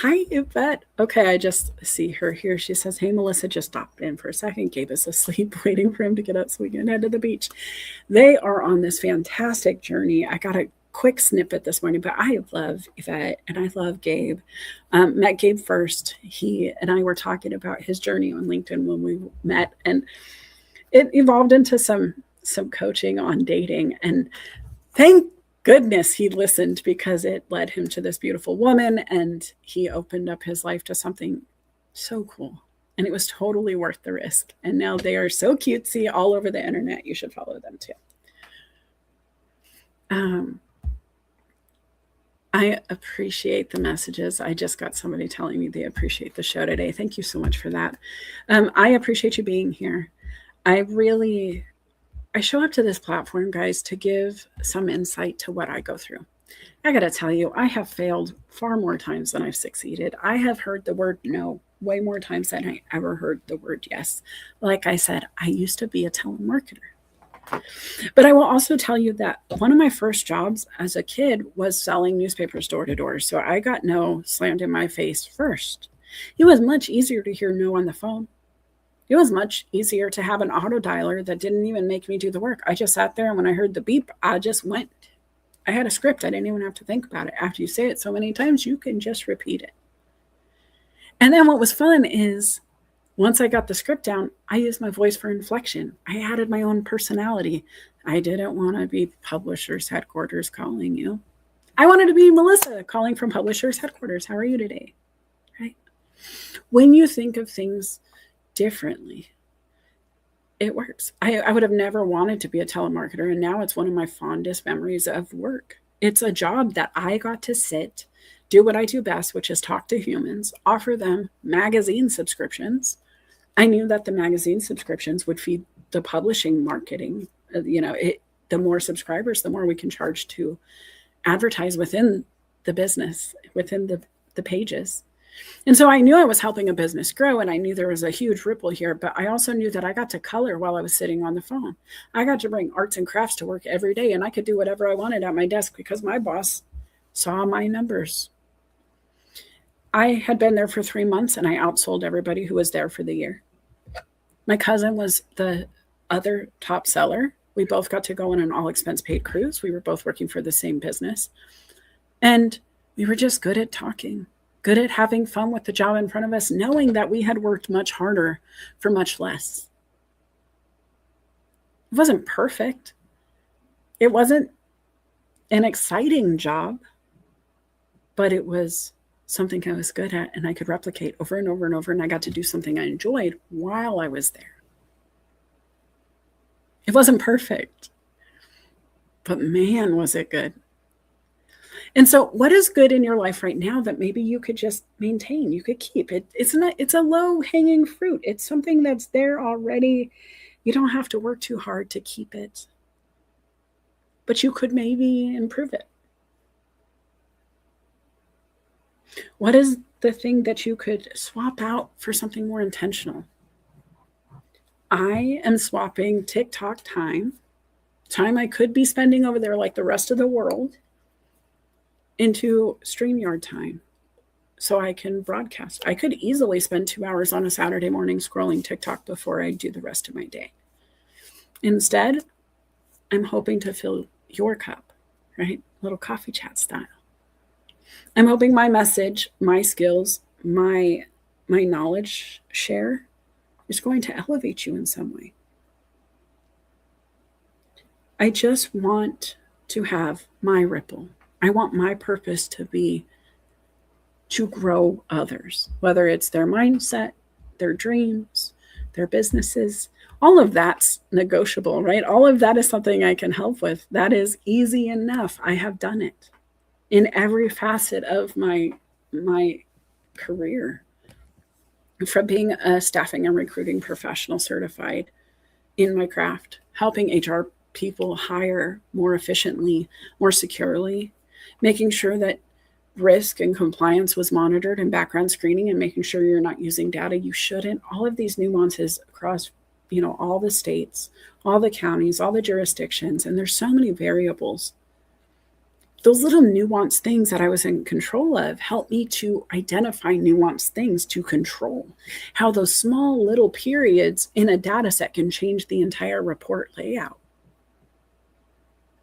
Hi, Yvette. Okay, I just see her here. She says, hey, Melissa, just stopped in for a second. Gabe is asleep, waiting for him to get up so we can head to the beach. They are on this fantastic journey. I got a quick snippet this morning, but I love Yvette and I love Gabe. Met Gabe first. He and I were talking about his journey on LinkedIn when we met, and it evolved into some coaching on dating. And thank goodness he listened, because it led him to this beautiful woman, and he opened up his life to something so cool. And it was totally worth the risk. And now they are so cutesy all over the internet. You should follow them too. I appreciate the messages. I just got somebody telling me they appreciate the show today. Thank you so much for that. I appreciate you being here. I show up to this platform, guys, to give some insight to what I go through. I got to tell you, I have failed far more times than I've succeeded. I have heard the word no way more times than I ever heard the word yes. Like I said, I used to be a telemarketer. But I will also tell you that one of my first jobs as a kid was selling newspapers door to door. So I got no slammed in my face first. It was much easier to hear no on the phone. It was much easier to have an auto dialer that didn't even make me do the work. I just sat there, and when I heard the beep, I just went. I had a script. I didn't even have to think about it. After you say it so many times, you can just repeat it. And then what was fun is, once I got the script down, I used my voice for inflection. I added my own personality. I didn't want to be publisher's headquarters calling you. I wanted to be Melissa calling from publisher's headquarters. How are you today? Right? When you think of things differently, it works. I would have never wanted to be a telemarketer, and now it's one of my fondest memories of work. It's a job that I got to sit, do what I do best, which is talk to humans, offer them magazine subscriptions. I knew that the magazine subscriptions would feed the publishing marketing. The more subscribers, the more we can charge to advertise within the business, within the pages. And so I knew I was helping a business grow, and I knew there was a huge ripple here, but I also knew that I got to color while I was sitting on the phone. I got to bring arts and crafts to work every day, and I could do whatever I wanted at my desk because my boss saw my numbers. I had been there for 3 months, and I outsold everybody who was there for the year. My cousin was the other top seller. We both got to go on an all-expense-paid cruise. We were both working for the same business. And we were just good at talking, good at having fun with the job in front of us, knowing that we had worked much harder for much less. It wasn't perfect. It wasn't an exciting job, but it was something I was good at, and I could replicate over and over and over, and I got to do something I enjoyed while I was there. It wasn't perfect, but man, was it good. And so what is good in your life right now that maybe you could just maintain, you could keep it? It's a low-hanging fruit. It's something that's there already. You don't have to work too hard to keep it, but you could maybe improve it. What is the thing that you could swap out for something more intentional? I am swapping TikTok time I could be spending over there like the rest of the world, into StreamYard time so I can broadcast. I could easily spend 2 hours on a Saturday morning scrolling TikTok before I do the rest of my day. Instead, I'm hoping to fill your cup, right? Little coffee chat style. I'm hoping my message, my skills, my knowledge share is going to elevate you in some way. I just want to have my ripple. I want my purpose to be to grow others, whether it's their mindset, their dreams, their businesses. All of that's negotiable, right? All of that is something I can help with. That is easy enough. I have done it in every facet of my career, from being a staffing and recruiting professional certified in my craft, helping HR people hire more efficiently, more securely, making sure that risk and compliance was monitored and background screening, and making sure you're not using data you shouldn't. All of these nuances across, all the states, all the counties, all the jurisdictions, and there's so many variables. Those little nuanced things that I was in control of helped me to identify nuanced things to control. How those small little periods in a data set can change the entire report layout.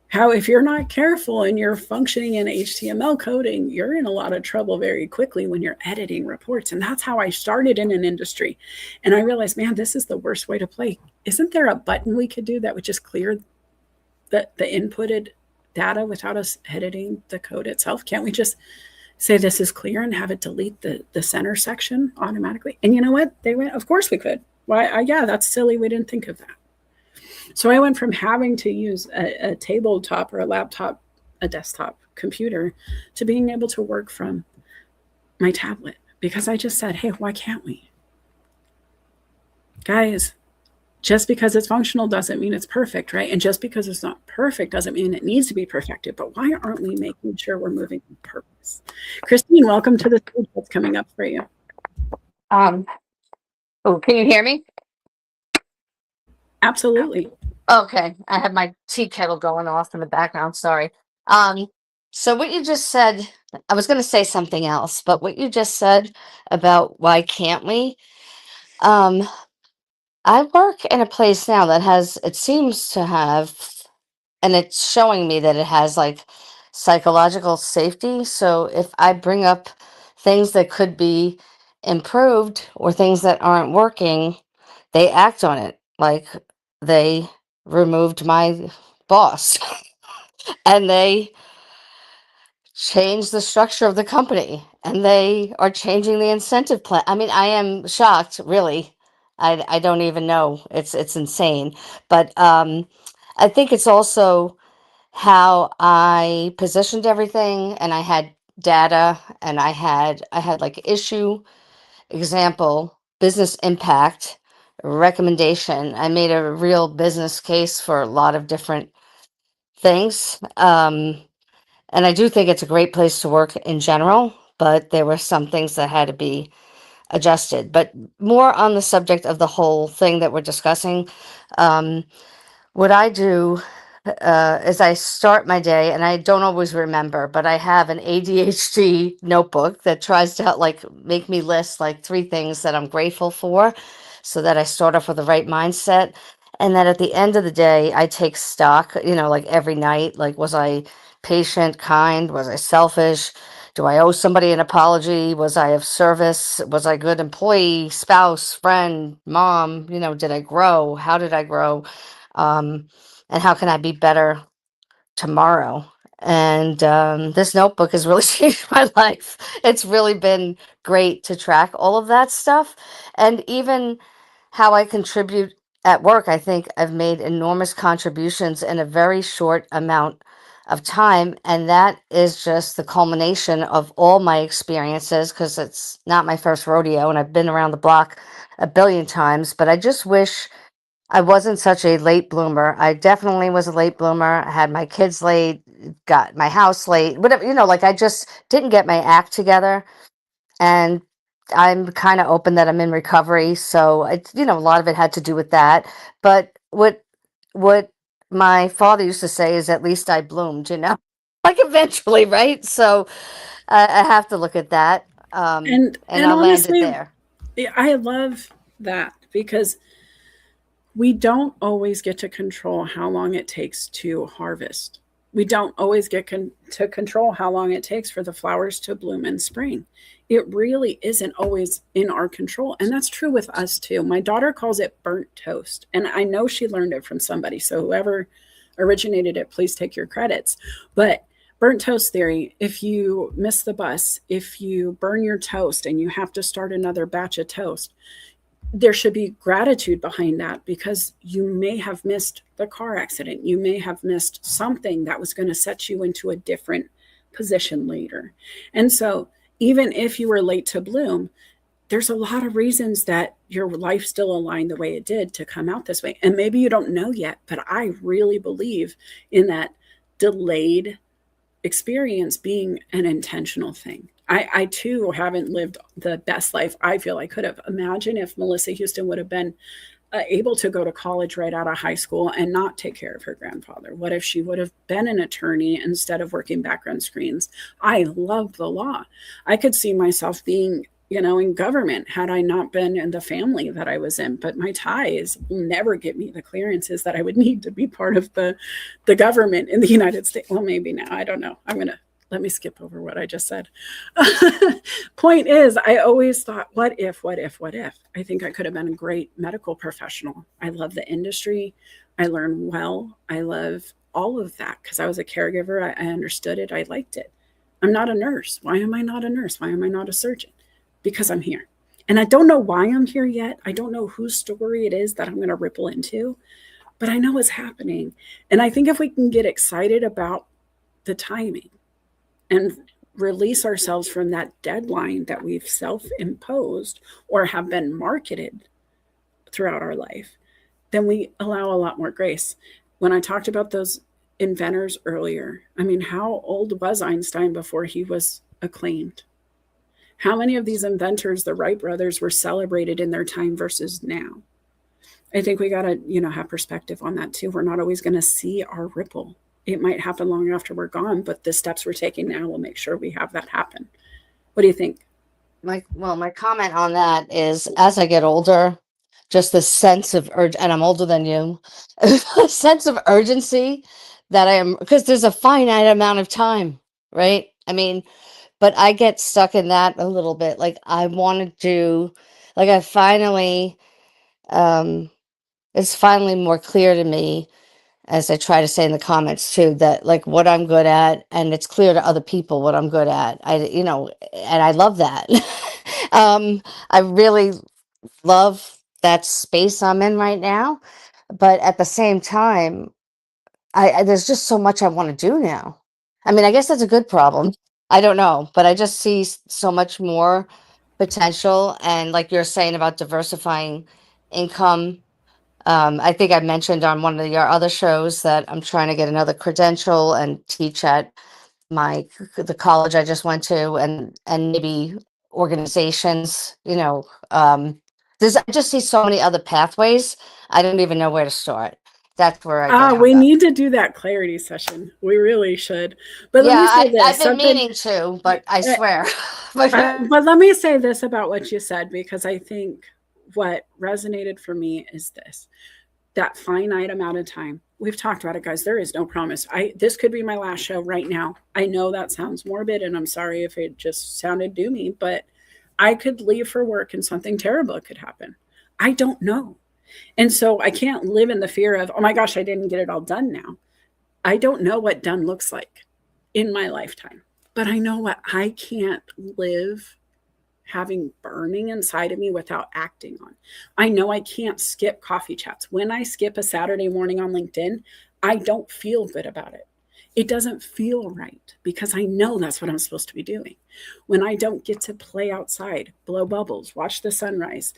How, if you're not careful and you're functioning in HTML coding, you're in a lot of trouble very quickly when you're editing reports. And that's how I started in an industry. And I realized, man, this is the worst way to play. Isn't there a button we could do that would just clear the inputted data without us editing the code itself? Can't we just say this is clear and have it delete the center section automatically? And you know what? They went, of course we could. Why? Yeah, that's silly. We didn't think of that. So I went from having to use a tabletop or a laptop, a desktop computer, to being able to work from my tablet, because I just said, hey, why can't we? Guys, just because it's functional doesn't mean it's perfect, right? And just because it's not perfect doesn't mean it needs to be perfected. But why aren't we making sure we're moving with purpose? Christine, welcome to the stage. What's coming up for you? Oh, can you hear me? Absolutely. Okay, I have my tea kettle going off in the background. Sorry. So what you just said, I was going to say something else, but what you just said about why can't we? I work in a place now that has, it seems to have, and it's showing me that it has like psychological safety. So if I bring up things that could be improved or things that aren't working, they act on it. Like they removed my boss and they changed the structure of the company and they are changing the incentive plan. I mean, I am shocked, really. I don't even know. It's insane. But I think it's also how I positioned everything, and I had data, and I had like issue, example, business impact, recommendation. I made a real business case for a lot of different things. And I do think it's a great place to work in general, but there were some things that had to be adjusted. But more on the subject of the whole thing that we're discussing, what I do is I start my day, and I don't always remember, but I have an ADHD notebook that tries to like make me list like 3 things that I'm grateful for, so that I start off with the right mindset. And then at the end of the day, I take stock, like every night, like, was I patient, kind? Was I selfish? Do I owe somebody an apology? Was I of service? Was I a good employee, spouse, friend, mom? Did I grow? How did I grow? And how can I be better tomorrow? And this notebook has really changed my life. It's really been great to track all of that stuff. And even how I contribute at work, I think I've made enormous contributions in a very short amount of time. And that is just the culmination of all my experiences, because it's not my first rodeo and I've been around the block a billion times. But I just wish I wasn't such a late bloomer. I definitely was a late bloomer. I had my kids late, got my house late, whatever, like I just didn't get my act together. And I'm kind of open that I'm in recovery. So it's, a lot of it had to do with that. But what my father used to say is, at least I bloomed, like eventually, right? So I have to look at that. And I'll land it honestly, there. I love that, because we don't always get to control how long it takes to harvest. We don't always get to control how long it takes for the flowers to bloom in spring. It really isn't always in our control. And that's true with us too. My daughter calls it burnt toast. And I know she learned it from somebody. So whoever originated it, please take your credits. But burnt toast theory, if you miss the bus, if you burn your toast and you have to start another batch of toast, there should be gratitude behind that, because you may have missed the car accident. You may have missed something that was going to set you into a different position later. And so even if you were late to bloom, there's a lot of reasons that your life still aligned the way it did to come out this way. And maybe you don't know yet, but I really believe in that delayed experience being an intentional thing. I too haven't lived the best life I feel I could have. Imagine if Melissa Houston would have been able to go to college right out of high school and not take care of her grandfather. What if she would have been an attorney instead of working background screens? I love the law. I could see myself being, in government had I not been in the family that I was in. But my ties will never get me the clearances that I would need to be part of the government in the United States. Well, maybe now, I don't know. Let me skip over what I just said. Point is, I always thought, what if? I think I could have been a great medical professional. I love the industry. I learn well. I love all of that because I was a caregiver. I understood it. I liked it. I'm not a nurse. Why am I not a nurse? Why am I not a surgeon? Because I'm here. And I don't know why I'm here yet. I don't know whose story it is that I'm going to ripple into, but I know it's happening. And I think if we can get excited about the timing and release ourselves from that deadline that we've self-imposed or have been marketed throughout our life, then we allow a lot more grace. When I talked about those inventors earlier, I mean, how old was Einstein before he was acclaimed? How many of these inventors, the Wright brothers, were celebrated in their time versus now? I think we got to, have perspective on that too. We're not always going to see our ripple. It might happen long after we're gone, but the steps we're taking now will make sure we have that happen. What do you think? My comment on that is, as I get older, just the sense of and I'm older than you, a sense of urgency that I am, because there's a finite amount of time, right? I mean, but I get stuck in that a little bit. Like I want to, I finally, it's finally more clear to me, as I try to say in the comments too, that like what I'm good at, and it's clear to other people what I'm good at. And I love that. I really love that space I'm in right now. But at the same time, there's just so much I want to do now. I mean, I guess that's a good problem. I don't know, but I just see so much more potential. And like you're saying about diversifying income, I think I mentioned on one of your other shows that I'm trying to get another credential and teach at the college I just went to, and maybe organizations. I just see so many other pathways. I don't even know where to start. That's where I get We need to do that clarity session. We really should. But yeah, let me say I've this. been meaning to, but I swear. But let me say this about what you said, because I think what resonated for me is this: that finite amount of time. We've talked about it, guys. There is no promise. This could be my last show right now. I know that sounds morbid, and I'm sorry if it just sounded doomy, but I could leave for work and something terrible could happen. I don't know. And so I can't live in the fear of, oh my gosh, I didn't get it all done now. I don't know what done looks like in my lifetime, but I know what I can't live having burning inside of me without acting on. I know I can't skip coffee chats. When I skip a Saturday morning on LinkedIn, I don't feel good about it. It doesn't feel right because I know that's what I'm supposed to be doing. When I don't get to play outside, blow bubbles, watch the sunrise,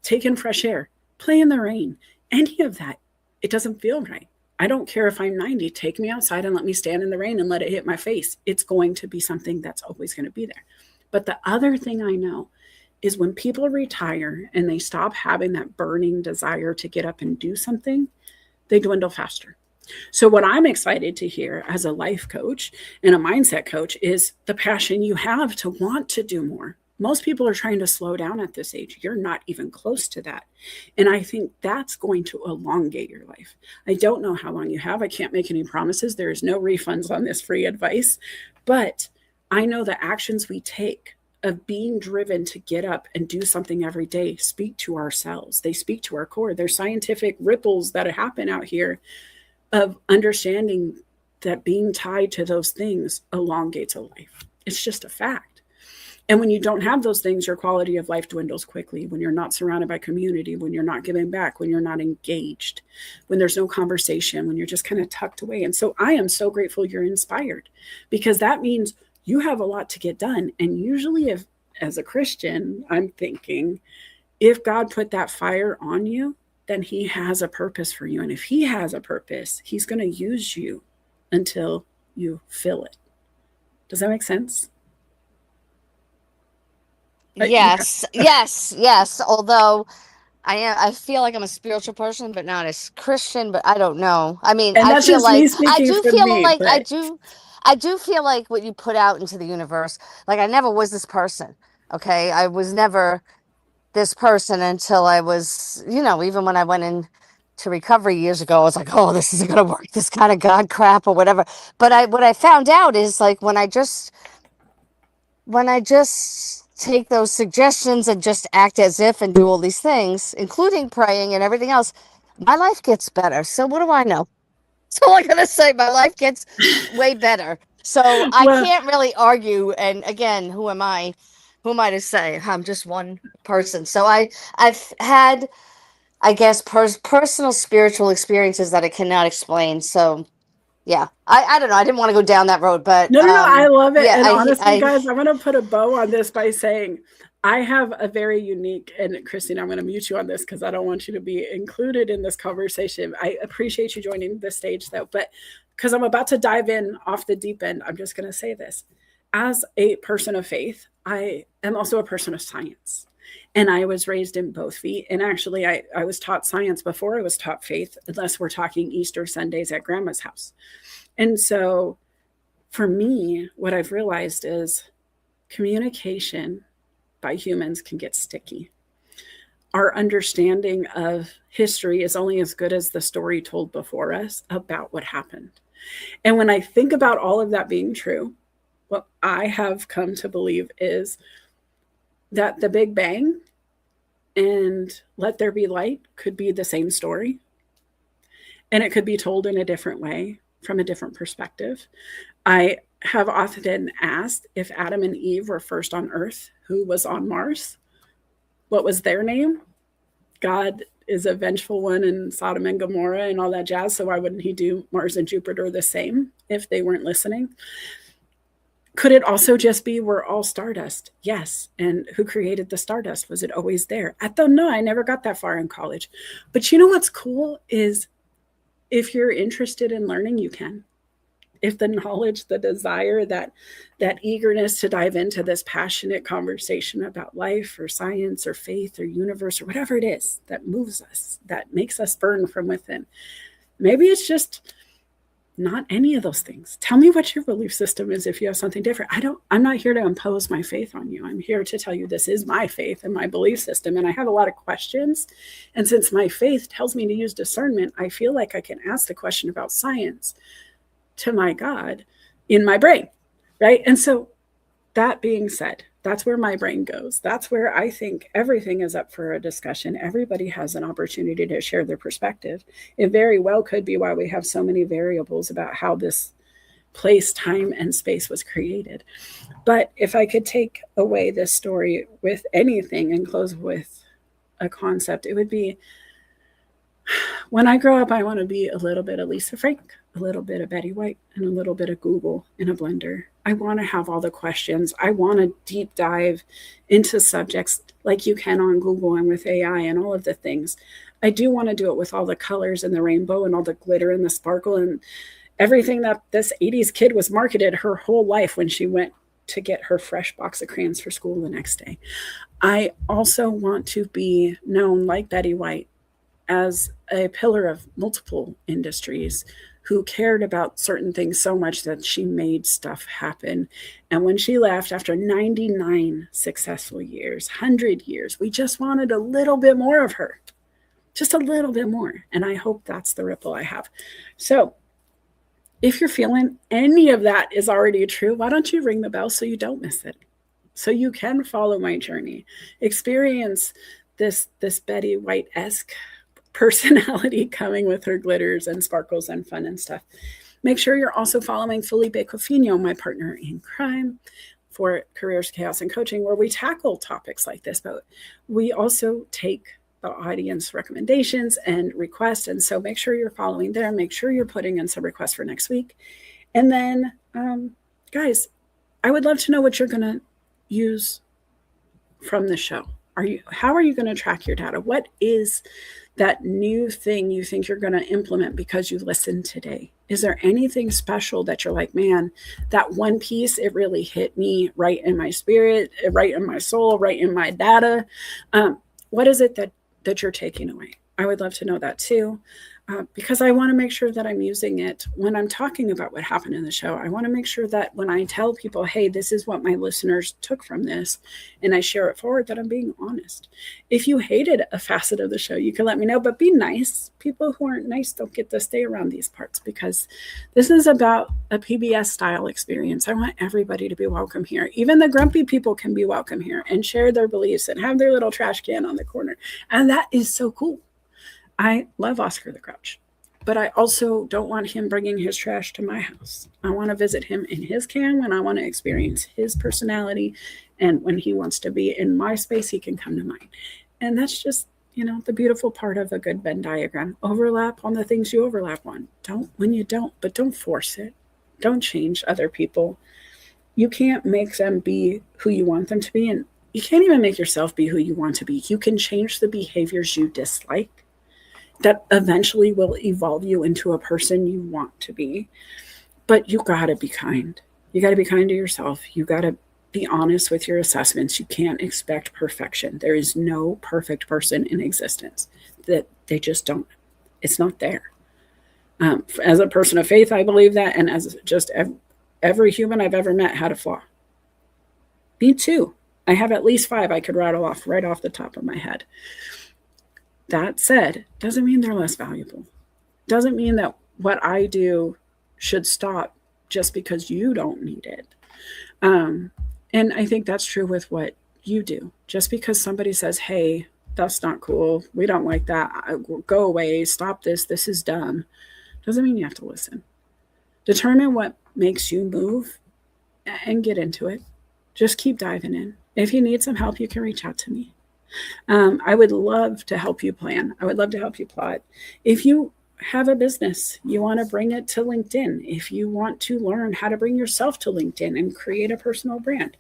take in fresh air, play in the rain, any of that, it doesn't feel right. I don't care if I'm 90, take me outside and let me stand in the rain and let it hit my face. It's going to be something that's always going to be there. But the other thing I know is when people retire and they stop having that burning desire to get up and do something, they dwindle faster. So what I'm excited to hear as a life coach and a mindset coach is the passion you have to want to do more. Most people are trying to slow down at this age. You're not even close to that. And I think that's going to elongate your life. I don't know how long you have. I can't make any promises. There is no refunds on this free advice. But I know the actions we take of being driven to get up and do something every day speak to ourselves. They speak to our core. There's scientific ripples that happen out here of understanding that being tied to those things elongates a life. It's just a fact. And when you don't have those things, your quality of life dwindles quickly. When you're not surrounded by community, when you're not giving back, when you're not engaged, when there's no conversation, when you're just kind of tucked away. And so I am so grateful you're inspired, because that means you have a lot to get done. And usually, if as a Christian, I'm thinking, if God put that fire on you, then he has a purpose for you. And if he has a purpose, he's going to use you until you fill it. Does that make sense? Yes, yes. Although I feel like I'm a spiritual person, but not as Christian. But I don't know. I mean, And I that's feel just like me speaking for me, I but do feel like what you put out into the universe. Like I never was this person. Okay, I was never this person until I was, even when I went in to recovery years ago, I was like, oh, this isn't gonna work. This kind of God crap or whatever. But what I found out is like when I just take those suggestions and just act as if and do all these things, including praying and everything else, my life gets better. So what do I know? That's all I'm going to say. My life gets way better. So I well, can't really argue. And again, who am I? Who am I to say? I'm just one person. So I've had, I guess, personal spiritual experiences that I cannot explain. So yeah, I don't know. I didn't want to go down that road, but no, I love it. yeah, And honestly, guys, I'm going to put a bow on this by saying I have a very unique, and Christine, I'm going to mute you on this because I don't want you to be included in this conversation. I appreciate you joining the stage though, but because I'm about to dive in off the deep end, I'm just going to say this. As a person of faith, I am also a person of science. And I was raised in both feet. And actually, I was taught science before I was taught faith, unless we're talking Easter Sundays at grandma's house. And so for me, what I've realized is communication by humans can get sticky. Our understanding of history is only as good as the story told before us about what happened. And when I think about all of that being true, what I have come to believe is that the Big Bang and Let There Be Light could be the same story. And it could be told in a different way from a different perspective. I have often asked, if Adam and Eve were first on Earth, who was on Mars? What was their name? God is a vengeful one in Sodom and Gomorrah and all that jazz. So why wouldn't he do Mars and Jupiter the same if they weren't listening? Could it also just be we're all stardust? Yes. And who created the stardust? Was it always there? I don't know. I never got that far in college. But you know what's cool is if you're interested in learning, you can. If the knowledge, the desire, that eagerness to dive into this passionate conversation about life or science or faith or universe or whatever it is that moves us, that makes us burn from within. Maybe it's just not any of those things. Tell me what your belief system is if you have something different. I'm not here to impose my faith on you. I'm here to tell you this is my faith and my belief system. And I have a lot of questions. And since my faith tells me to use discernment, I feel like I can ask the question about science to my God in my brain, right? And so that being said, that's where my brain goes. That's where I think everything is up for a discussion. Everybody has an opportunity to share their perspective. It very well could be why we have so many variables about how this place, time, and space was created. But if I could take away this story with anything and close with a concept, it would be, when I grow up, I want to be a little bit of Lisa Frank, a little bit of Betty White, and a little bit of Google in a blender. I want to have all the questions. I want to deep dive into subjects like you can on Google and with AI and all of the things. I do want to do it with all the colors and the rainbow and all the glitter and the sparkle and everything that this 80s kid was marketed her whole life when she went to get her fresh box of crayons for school the next day. I also want to be known like Betty White as a pillar of multiple industries, who cared about certain things so much that she made stuff happen. And when she left after 99 successful years, 100 years, we just wanted a little bit more of her, just a little bit more. And I hope that's the ripple I have. So if you're feeling any of that is already true, why don't you ring the bell so you don't miss it? So you can follow my journey, experience this Betty White-esque personality coming with her glitters and sparkles and fun and stuff. Make sure you're also following Felipe Cofino, my partner in crime, for Careers, Chaos, and Coaching, where we tackle topics like this, but we also take the audience recommendations and requests. And so make sure you're following there. Make sure you're putting in some requests for next week. And then, guys, I would love to know what you're going to use from the show. How are you going to track your data? What is that new thing you think you're going to implement because you listened today? Is there anything special that you're like, man, that one piece, it really hit me right in my spirit, right in my soul, right in my data? What is it that you're taking away? I would love to know that too, because I want to make sure that I'm using it when I'm talking about what happened in the show. I want to make sure that when I tell people, hey, this is what my listeners took from this, and I share it forward, that I'm being honest. If you hated a facet of the show, you can let me know, but be nice. People who aren't nice don't get to stay around these parts, because this is about a PBS style experience. I want everybody to be welcome here. Even the grumpy people can be welcome here and share their beliefs and have their little trash can on the corner. And that is so cool. I love Oscar the Grouch, but I also don't want him bringing his trash to my house. I want to visit him in his can when I want to experience his personality. And when he wants to be in my space, he can come to mine. And that's just, the beautiful part of a good Venn diagram. Overlap on the things you overlap on. But don't force it. Don't change other people. You can't make them be who you want them to be. And you can't even make yourself be who you want to be. You can change the behaviors you dislike that eventually will evolve you into a person you want to be. But you got to be kind. You got to be kind to yourself. You got to be honest with your assessments. You can't expect perfection. There is no perfect person in existence. That they just don't. It's not there. As a person of faith, I believe that. And as just every human I've ever met had a flaw. Me too. I have at least 5 I could rattle off right off the top of my head. That said, doesn't mean they're less valuable. Doesn't mean that what I do should stop just because you don't need it. And I think that's true with what you do. Just because somebody says, hey, that's not cool, we don't like that, go away, stop this is dumb, doesn't mean you have to listen. Determine what makes you move and get into it. Just keep diving in. If you need some help, you can reach out to me. I would love to help you plan. I would love to help you plot. If you have a business, you want to bring it to LinkedIn. If you want to learn how to bring yourself to LinkedIn and create a personal brand.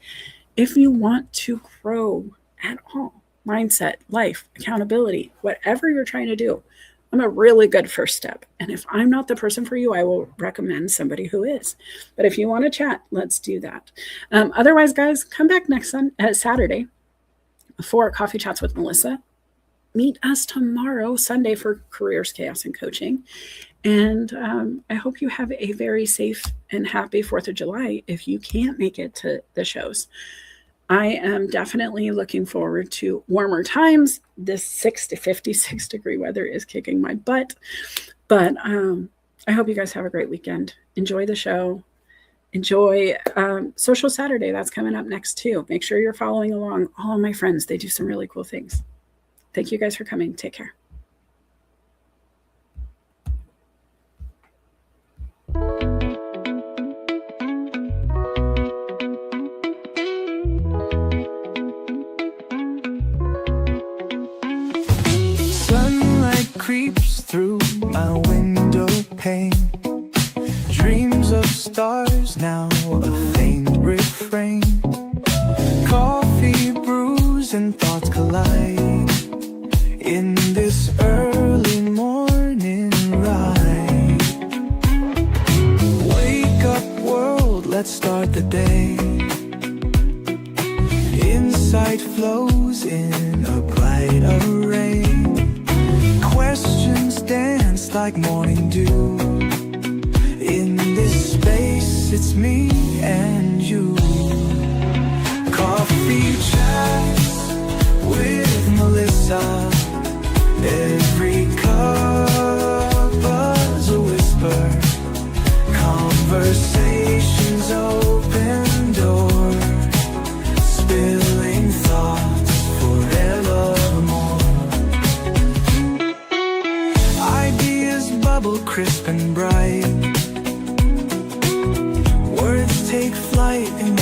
If you want to grow at all, mindset, life, accountability, whatever you're trying to do, I'm a really good first step. And if I'm not the person for you, I will recommend somebody who is. But if you want to chat, let's do that. Otherwise, guys, come back next Saturday for Coffee Chats with Melissa. Meet us tomorrow, Sunday, for Careers, Chaos, and Coaching. And I hope you have a very safe and happy 4th of July if you can't make it to the shows. I am definitely looking forward to warmer times. This 56 degree weather is kicking my butt. But I hope you guys have a great weekend. Enjoy the show. Enjoy Social Saturday. That's coming up next too. Make sure you're following along. All of my friends, they do some really cool things. Thank you guys for coming. Take care. Sunlight creeps through my window pane. Dreams of stars, now a faint refrain. Coffee brews and thoughts collide in this early morning ride. Wake up world, let's start the day. Insight flows in a bright array. Questions dance like morning dew. it's me and you. Coffee chats with Melissa. Every cup is a whisper. Conversations open door. Spilling thoughts forevermore. Ideas bubble crisp and bright. Words take flight in